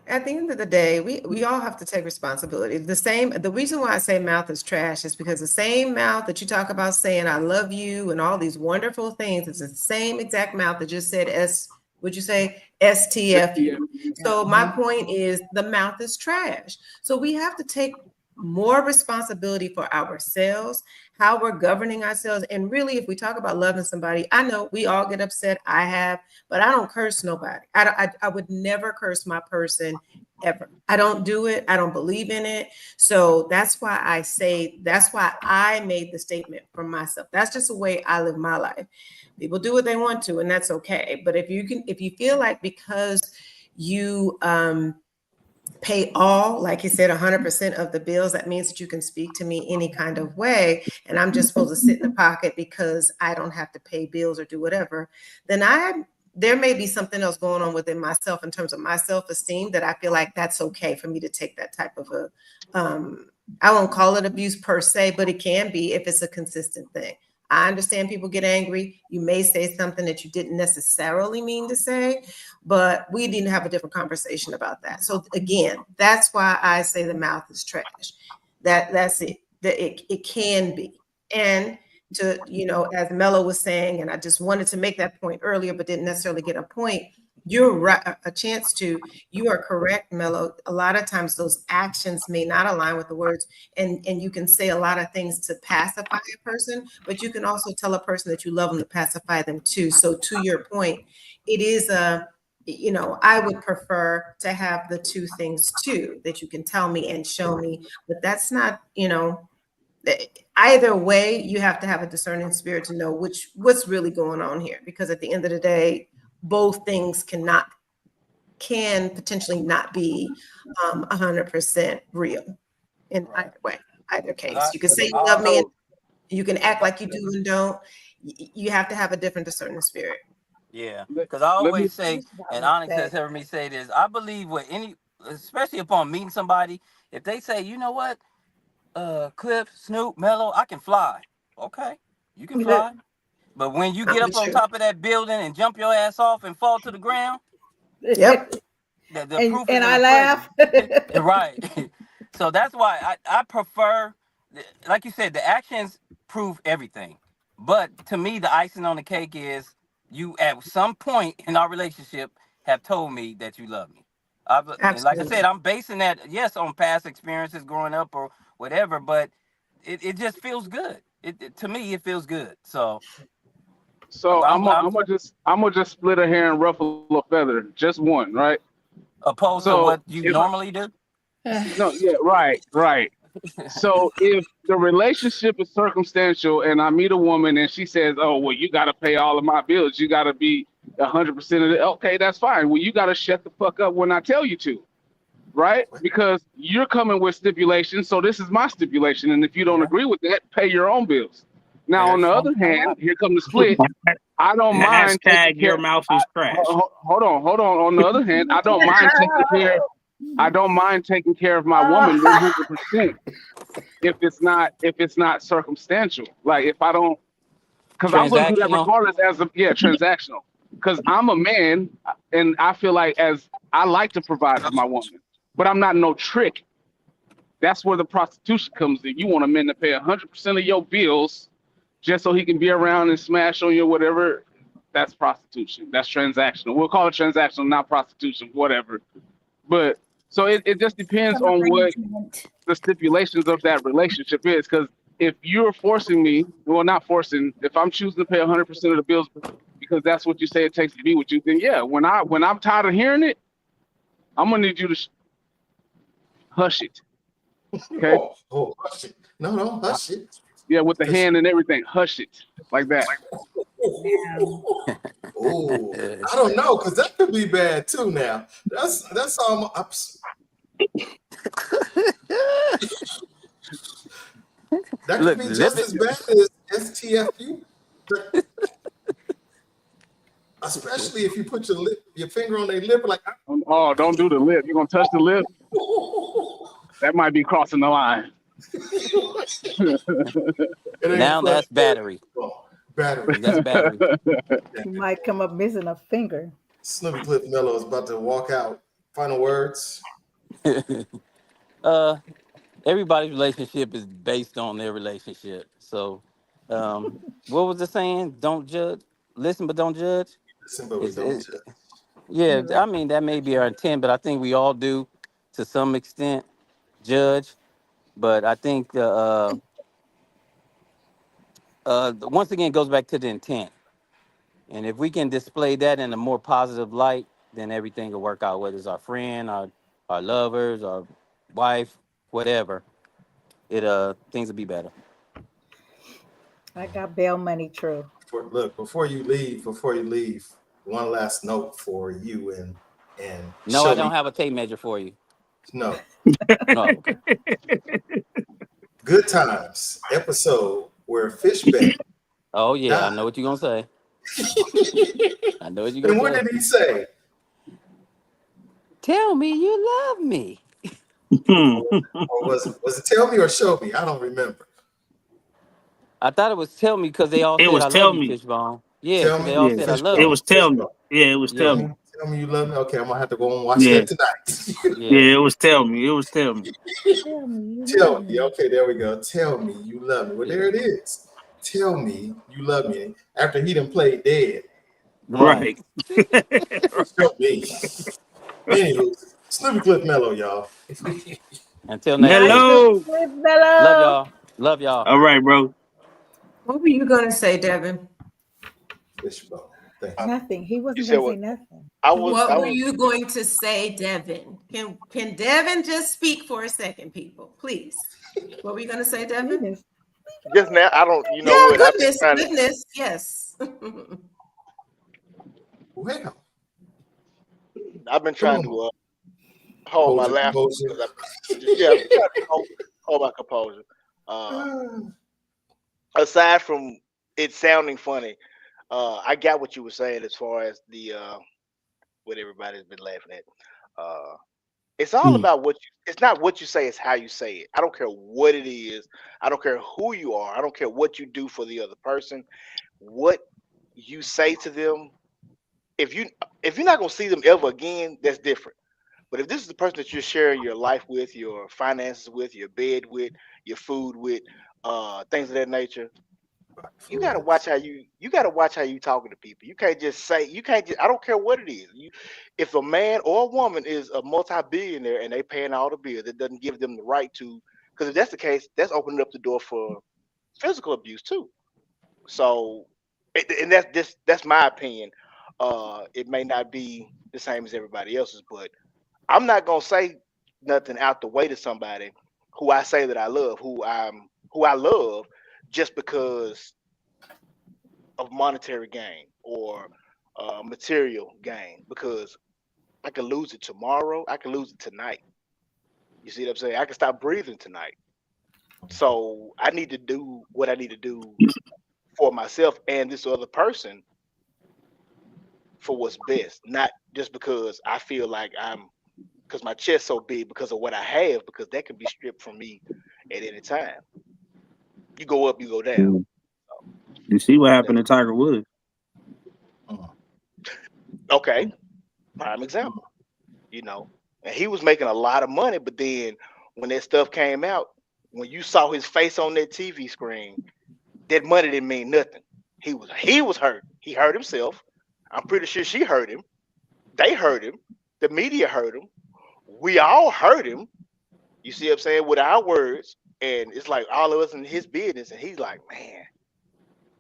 at the end of the day, we all have to take responsibility. The reason why I say mouth is trash is because the same mouth that you talk about saying I love you and all these wonderful things is the same exact mouth that just said STFU. So my point is the mouth is trash. So we have to take more responsibility for ourselves, how we're governing ourselves. And really, if we talk about loving somebody, I know we all get upset. I have, but I don't curse nobody. I would never curse my person ever. I don't do it. I don't believe in it. So that's why I made the statement for myself. That's just the way I live my life. People do what they want to, and that's okay. But if you feel like because you pay all, like you said, 100% of the bills, that means that you can speak to me any kind of way, and I'm just supposed to sit in the pocket because I don't have to pay bills or do whatever, then there may be something else going on within myself in terms of my self-esteem that I feel like that's okay for me to take that type of I won't call it abuse per se, but it can be if it's a consistent thing. I understand people get angry. You may say something that you didn't necessarily mean to say, but we need to have a different conversation about that. So again, that's why I say the mouth is trash. That's it. It can be. And to, as Mello was saying, and I just wanted to make that point earlier, but didn't necessarily get a point. You're right, you are correct, Mello. A lot of times those actions may not align with the words, and you can say a lot of things to pacify a person, but you can also tell a person that you love them to pacify them too. So to your point, it is I would prefer to have the two things too, that you can tell me and show me, but that's not, either way, you have to have a discerning spirit to know what's really going on here, because at the end of the day, both things can potentially not be 100% real in either way, either case. You can say you love me and you can act like you do and don't. You have to have a different discerning spirit. Yeah, because I always say, and Onyx has heard me say this, I believe especially upon meeting somebody, if they say, you know what, Cliff, Snoop, Mello, I can fly. Okay, you can fly. But when you get up on top of that building and jump your ass off and fall to the ground, yep. The proof is and I laugh. Right. So that's why I prefer, like you said, the actions prove everything. But to me, the icing on the cake is you at some point in our relationship have told me that you love me. And like I Absolutely. said, I'm basing that, yes, on past experiences growing up or whatever, but it just feels good. To me, it feels good. So I'm I'm gonna just split a hair and ruffle a feather, just one, right? opposed to So what you if normally do. no, yeah, right. So if the relationship is circumstantial and I meet a woman and she says, "Oh, well, you got to pay all of my bills. You got to be 100% of it." Okay, that's fine. Well, you got to shut the fuck up when I tell you to, right? Because you're coming with stipulations. So this is my stipulation, and if you don't agree with that, pay your own bills. Now, on the other hand, here comes the split. I don't mind taking Hashtag your care. mouth is trash. Hold on. On the other hand, I don't mind taking care. I don't mind taking care of my woman 100% if it's not circumstantial. Like if I don't, because I'm gonna do that Transactional. regardless transactional. Because I'm a man and I feel like as I like to provide for my woman, but I'm not no trick. That's where the prostitution comes in. You want a man to pay 100% of your bills just so he can be around and smash on you or whatever. That's prostitution. That's transactional. We'll call it transactional, not prostitution, whatever. But so it just depends Some on what arrangement. the stipulations of that relationship is. Because if you're forcing me, well, not forcing, if I'm choosing to pay 100% of the bills because that's what you say it takes to be with you, then yeah, when I'm tired of hearing it, I'm gonna need you to hush it. Okay. Hush it. No, hush it. Yeah, with the hand and everything, hush it like that. Oh, I don't know, because that could be bad too. Now that's that could be just as bad as STFU. Especially if you put your finger on their lip, like. Oh, don't do the lip. You're gonna touch the lip. That might be crossing the line. Now that's battery. Battery. That's battery. You might come up missing a finger. Snoopy Cliff Mello is about to walk out. Final words. Everybody's relationship is based on their relationship. So, what was the saying? Don't judge. Listen, but don't judge. Listen, but we don't judge. Yeah, I mean that may be our intent, but I think we all do, to some extent, judge. But I think once again it goes back to the intent, and if we can display that in a more positive light, then everything will work out. Whether it's our friend, our lovers, our wife, whatever, things will be better. I got bail money, true. Before you leave, one last note for you and no, I don't have a tape measure for you. No. No. Okay. Good Times episode where Fishback. Oh yeah, died. I know what you're gonna say. I know what you're gonna say. And what did he say? Tell me you love me. Or was it tell me or show me? I don't remember. I thought it was tell me because they all said I love you, Fishbone. Yeah, because they all said I love you. It was tell me. Yeah, it was tell me. Tell me you love me. Okay, I'm gonna have to go and watch that tonight. Yeah, it was tell me. It was tell me. Tell me. Okay, there we go. Tell me you love me. Well, there it is. Tell me you love me. After he done played dead. Right. Show me. Anywho, Snoopy Cliff Mello, y'all. Until next week. Love y'all. Love y'all. All right, bro. What were you gonna say, Devin? Fishbone. Nothing. He wasn't gonna say nothing. What were you going to say, Devin? Can Devin just speak for a second, people, please? What were you gonna say, Devin? Just now, I don't. You know yeah, what? Goodness, yes. Well, I've been trying to hold my laughter. Yeah, I'm trying to hold my composure. Aside from it sounding funny, I got what you were saying as far as the what everybody's been laughing at. It's all about what you. It's not what you say; it's how you say it. I don't care what it is. I don't care who you are. I don't care what you do for the other person. What you say to them. If you're not gonna see them ever again, that's different. But if this is the person that you're sharing your life with, your finances with, your bed with, your food with, things of that nature, You gotta watch how you talking to people. You can't just say I don't care what it is. If a man or a woman is a multi-billionaire and they paying all the bills, that doesn't give them the right to, because if that's the case, that's opening up the door for physical abuse too. So, and that's my opinion. It may not be the same as everybody else's, but I'm not gonna say nothing out the way to somebody who I say that I love, who I love, just because of monetary gain or material gain, because I could lose it tomorrow. I could lose it tonight. You see what I'm saying? I can stop breathing tonight. So I need to do what I need to do for myself and this other person for what's best, not just because I feel like because my chest so big because of what I have, because that can be stripped from me at any time. You go up, you go down. You see what happened to Tiger Woods? Okay, prime example. And he was making a lot of money, but then when that stuff came out, when you saw his face on that TV screen, that money didn't mean nothing. He was hurt. He hurt himself. I'm pretty sure she hurt him. They hurt him. The media hurt him. We all hurt him. You see what I'm saying? With our words. And it's like all of us in his business. And he's like, man,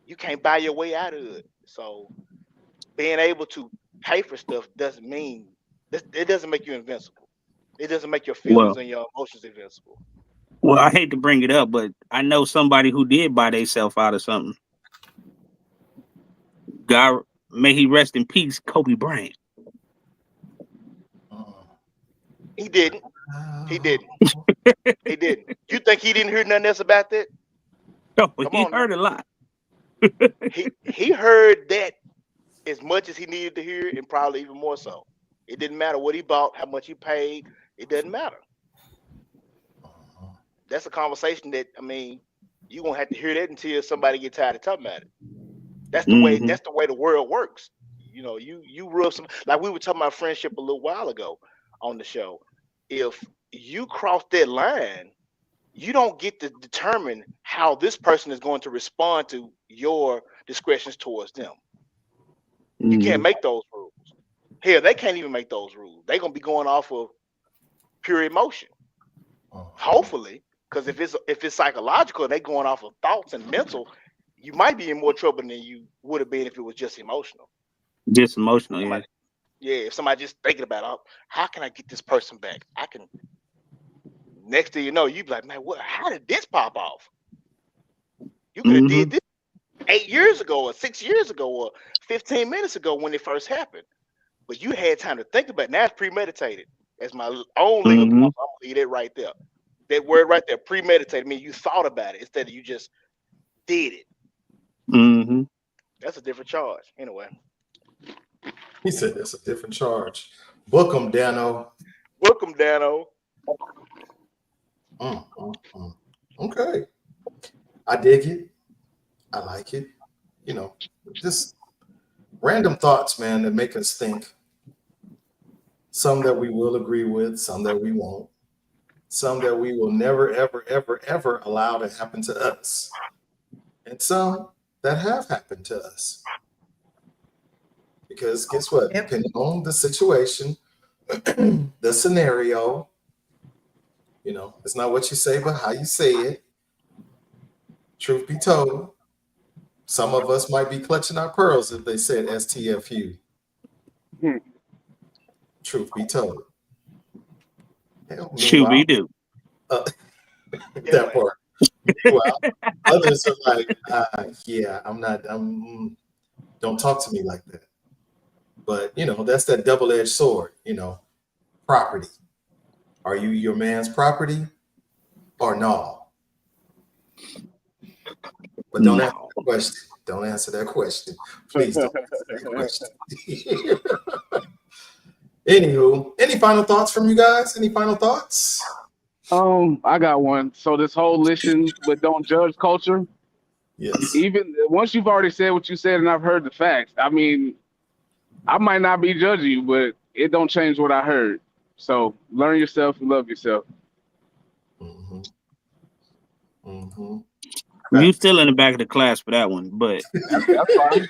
you can't buy your way out of it. So being able to pay for stuff doesn't mean, it doesn't make you invincible. It doesn't make your feelings and your emotions invincible. Well, I hate to bring it up, but I know somebody who did buy themselves out of something. God, may he rest in peace, Kobe Bryant. He didn't. He didn't. He didn't. You think he didn't hear nothing else about that? No, he heard a lot. he heard that as much as he needed to hear, and probably even more so. It didn't matter what he bought, how much he paid. It doesn't matter. That's a conversation that, you're gonna have to hear that until somebody gets tired of talking about it. That's the way. That's the way the world works. You rub some, like we were talking about friendship a little while ago on the show. If you cross that line, you don't get to determine how this person is going to respond to your discretions towards them. You can't make those rules. Hell, they can't even make those rules. They're gonna be going off of pure emotion. Hopefully, because if it's psychological, they going off of thoughts and mental, you might be in more trouble than you would have been if it was just emotional. Just emotional, somebody, yeah. If somebody just thinking about, how can I get this person back? I can. Next thing you know, you be like, man, how did this pop off? You could have did this 8 years ago, or 6 years ago, or 15 minutes ago when it first happened. But you had time to think about it. Now it's premeditated. That's my own legal term. I'm gonna leave it right there. That word right there, premeditated, means you thought about it instead of you just did it. That's a different charge. Anyway. He said that's a different charge. Book him, Dano. Book him, Dano. Okay. I dig it. I like it. Just random thoughts, man, that make us think. Some that we will agree with, some that we won't. Some that we will never, ever, ever, ever allow to happen to us. And some that have happened to us. Because guess what? Depending on the situation, the scenario, it's not what you say, but how you say it. Truth be told, some of us might be clutching our pearls if they said STFU. Truth be told. Should we do? That part. Well, others are like, I'm not, don't talk to me like that. But, that's that double-edged sword, property. Are you your man's property or no? But don't answer that question. Don't answer that question. Please don't answer that question. Anywho, any final thoughts from you guys? Any final thoughts? I got one. So this whole listen but don't judge culture. Yes. Even once you've already said what you said and I've heard the facts, I might not be judging you, but it don't change what I heard. So learn yourself and love yourself. You still in the back of the class for that one, but that's fine.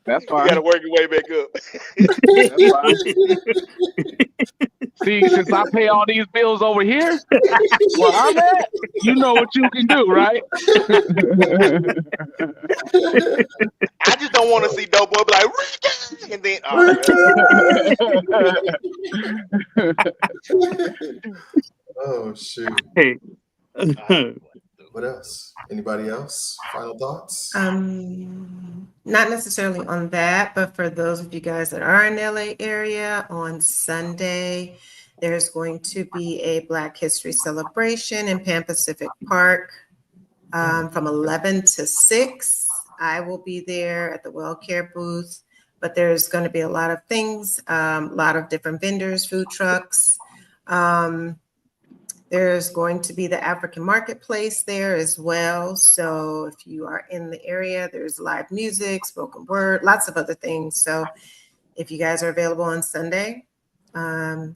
That's fine. You got to work your way back up. That's fine. See, since I pay all these bills over here, where I'm at, you know what you can do, right? I just don't want to see Dope Boy be like, Ricky! And then, oh shoot. Hey. What else? Anybody else? Final thoughts? Not necessarily on that, but for those of you guys that are in the LA area, on Sunday, there's going to be a Black History celebration in Pan Pacific Park from 11 to 6. I will be there at the Well Care booth, but there's going to be a lot of things, a lot of different vendors, food trucks. There's going to be the African marketplace there as well. So if you are in the area, there's live music, spoken word, lots of other things. So if you guys are available on Sunday,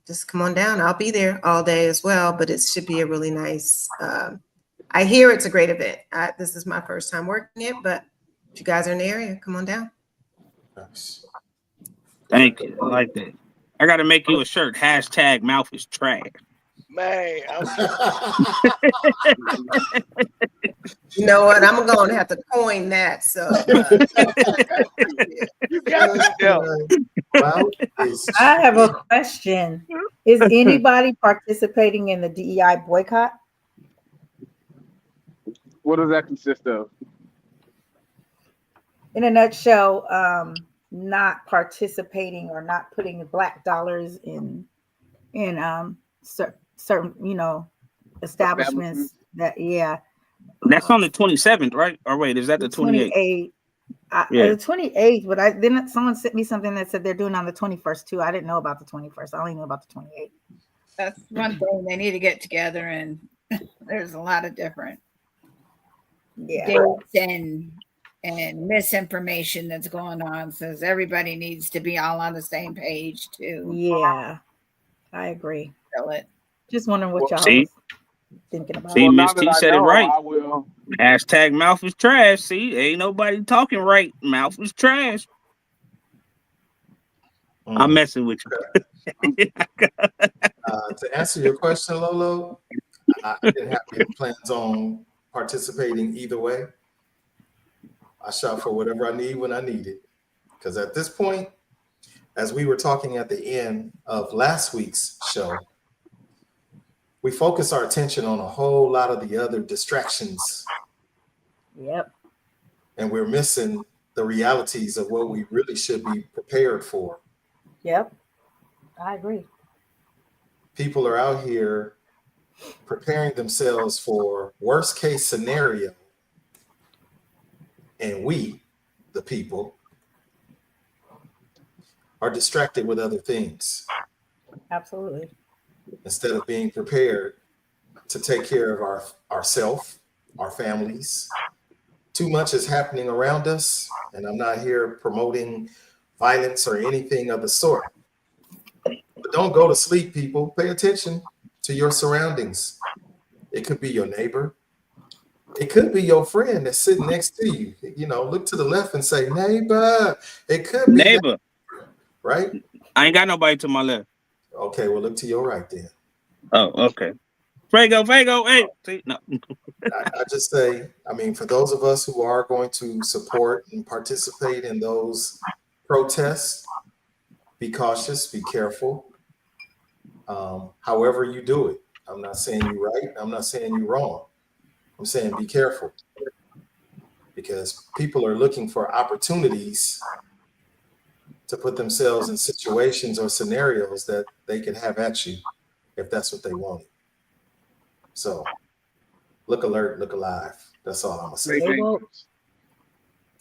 just come on down. I'll be there all day as well, but it should be a really nice, I hear it's a great event. This is my first time working it, but if you guys are in the area, come on down. Nice. Thank you. I like that. I got to make you a shirt. # mouth is trash. man, you know what? I'm going to have to coin that. So you got to know. I have a question. Is anybody participating in the DEI boycott? What does that consist of? In a nutshell, not participating or not putting Black dollars in certain, establishments that, That's on the 27th, right? Or wait, is that the 28th? The 28th, but then someone sent me something that said they're doing on the 21st too. I didn't know about the 21st. I only knew about the 28th. That's one thing. They need to get together, and there's a lot of different dates and misinformation that's going on. So everybody needs to be all on the same page too. Yeah, I agree. Just wondering what y'all was thinking about. See, Miss T said it right. # mouth is trash. See, ain't nobody talking right. Mouth is trash. I'm messing with you. To answer your question, Lolo, I didn't have any plans on participating either way. I shop for whatever I need when I need it. Because at this point, as we were talking at the end of last week's show, we focus our attention on a whole lot of the other distractions. Yep. And we're missing the realities of what we really should be prepared for. Yep. I agree. People are out here preparing themselves for worst case scenario. And we, the people, are distracted with other things. Absolutely. Instead of being prepared to take care of ourselves, our families. Too much is happening around us, and I'm not here promoting violence or anything of the sort. But don't go to sleep, people. Pay attention to your surroundings. It could be your neighbor. It could be your friend that's sitting next to you. Look to the left and say, neighbor. It could be neighbor. Right? I ain't got nobody to my left. Okay, well, look to your right then. Oh, okay. Fago, hey. See, no. I just say, for those of us who are going to support and participate in those protests, be cautious, be careful. However you do it. I'm not saying you're right. I'm not saying you're wrong. I'm saying be careful. Because people are looking for opportunities to put themselves in situations or scenarios that they can have at you if that's what they wanted. So look alert, look alive. That's all I'm gonna say.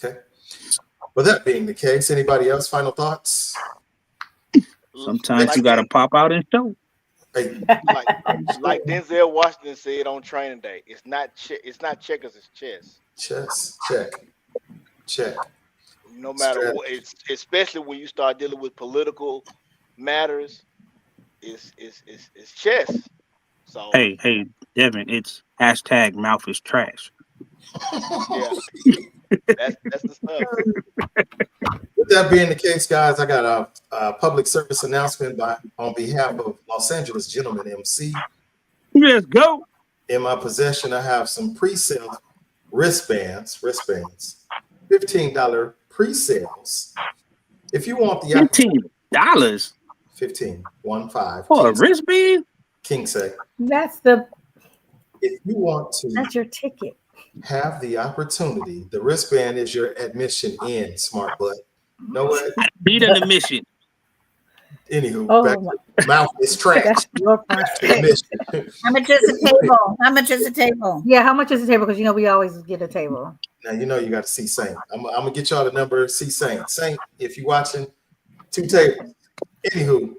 Okay. With that being the case, anybody else final thoughts? Sometimes you gotta pop out and show. Hey. like Denzel Washington said on Training Day, it's not checkers, it's chess. Chess, check. No matter what, especially when you start dealing with political matters, it's chess. So hey, Devin, it's # mouth is trash. Yeah, that's the stuff. With that being the case, guys, I got a public service announcement on behalf of Los Angeles Gentleman MC. Let's go. In my possession, I have some pre-sale wristbands, $15 pre-sales. If you want the $15, 15 for a wristband, King say. That's the. If you want to, that's your ticket. Have the opportunity. The wristband is your admission in, smart butt. No way. Beat an admission. Anywho, back to mouth is trash. That's your part. How much is the table? How much is the table? Yeah, how much is the table? Because you know we always get a table. Now you know you got to see Saint. I'm gonna get y'all the number. See Saint. Saint, if you watching, 2 tables. Anywho,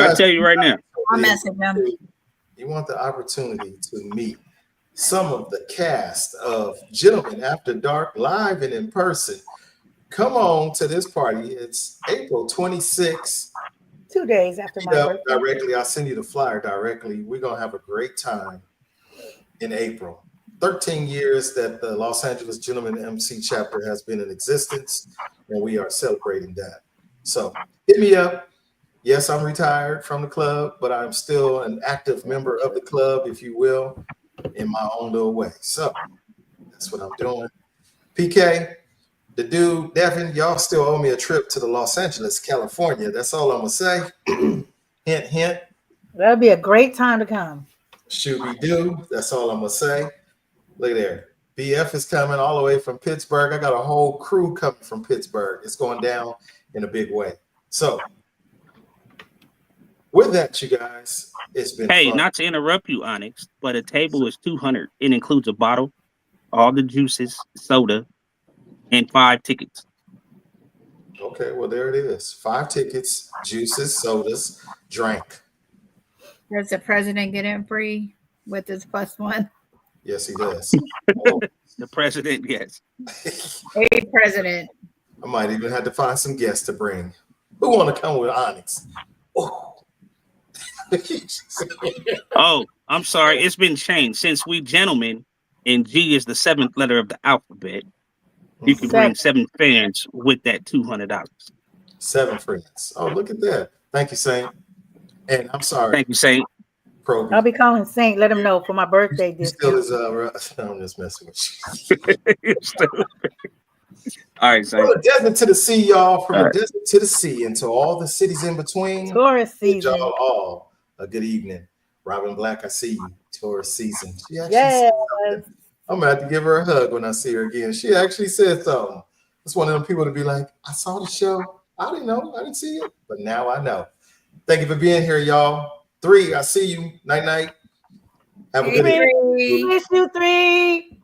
I'll tell you right now. I'll message them. You want the opportunity to meet some of the cast of Gentlemen After Dark live and in person. Come on to this party. It's April 26th. 2 days after my birthday. Directly, I'll send you the flyer directly. We're gonna have a great time in April. 13 years that the Los Angeles Gentleman MC chapter has been in existence, and we are celebrating that. So hit me up. Yes, I'm retired from the club, but I'm still an active member of the club, if you will, in my own little way. So that's what I'm doing. PK, the dude, Devin, y'all still owe me a trip to the Los Angeles, California. That's all I'm gonna say. Hint, hint. That'll be a great time to come. Shooby-doo. That's all I'm gonna say. Look there. BF is coming all the way from Pittsburgh. I got a whole crew coming from Pittsburgh. It's going down in a big way. So with that, you guys, it's been fun. Not to interrupt you, Onyx, but a table is $200. It includes a bottle, all the juices, soda, and 5 tickets. Okay, well, there it is. 5 tickets, juices, sodas, drink. Does the president get in free with his +1? Yes, he does. The president, yes. Hey, president. I might even have to find some guests to bring. Who want to come with Onyx? Oh, I'm sorry. It's been changed. Since we gentlemen and G is the 7th letter of the alphabet, you can bring 7 fans with that $200. 7 friends. Oh, look at that. Thank you, Saint. And I'm sorry. Thank you, Saint. Proby. I'll be calling Saint. Let him know for my birthday. Still is I'm just messing with you. All right, Saint. From the desert to the sea, y'all. From the desert to the sea, and to all the cities in between. Tourist season. Y'all all a good evening. Robin Black, I see you. Tourist season. She actually said something. I'm gonna have to give her a hug when I see her again. She actually said something. It's one of them people to be like, I saw the show. I didn't know. I didn't see it, but now I know. Thank you for being here, y'all. 3, I see you. Night, night. Have a good evening. Miss you, 3.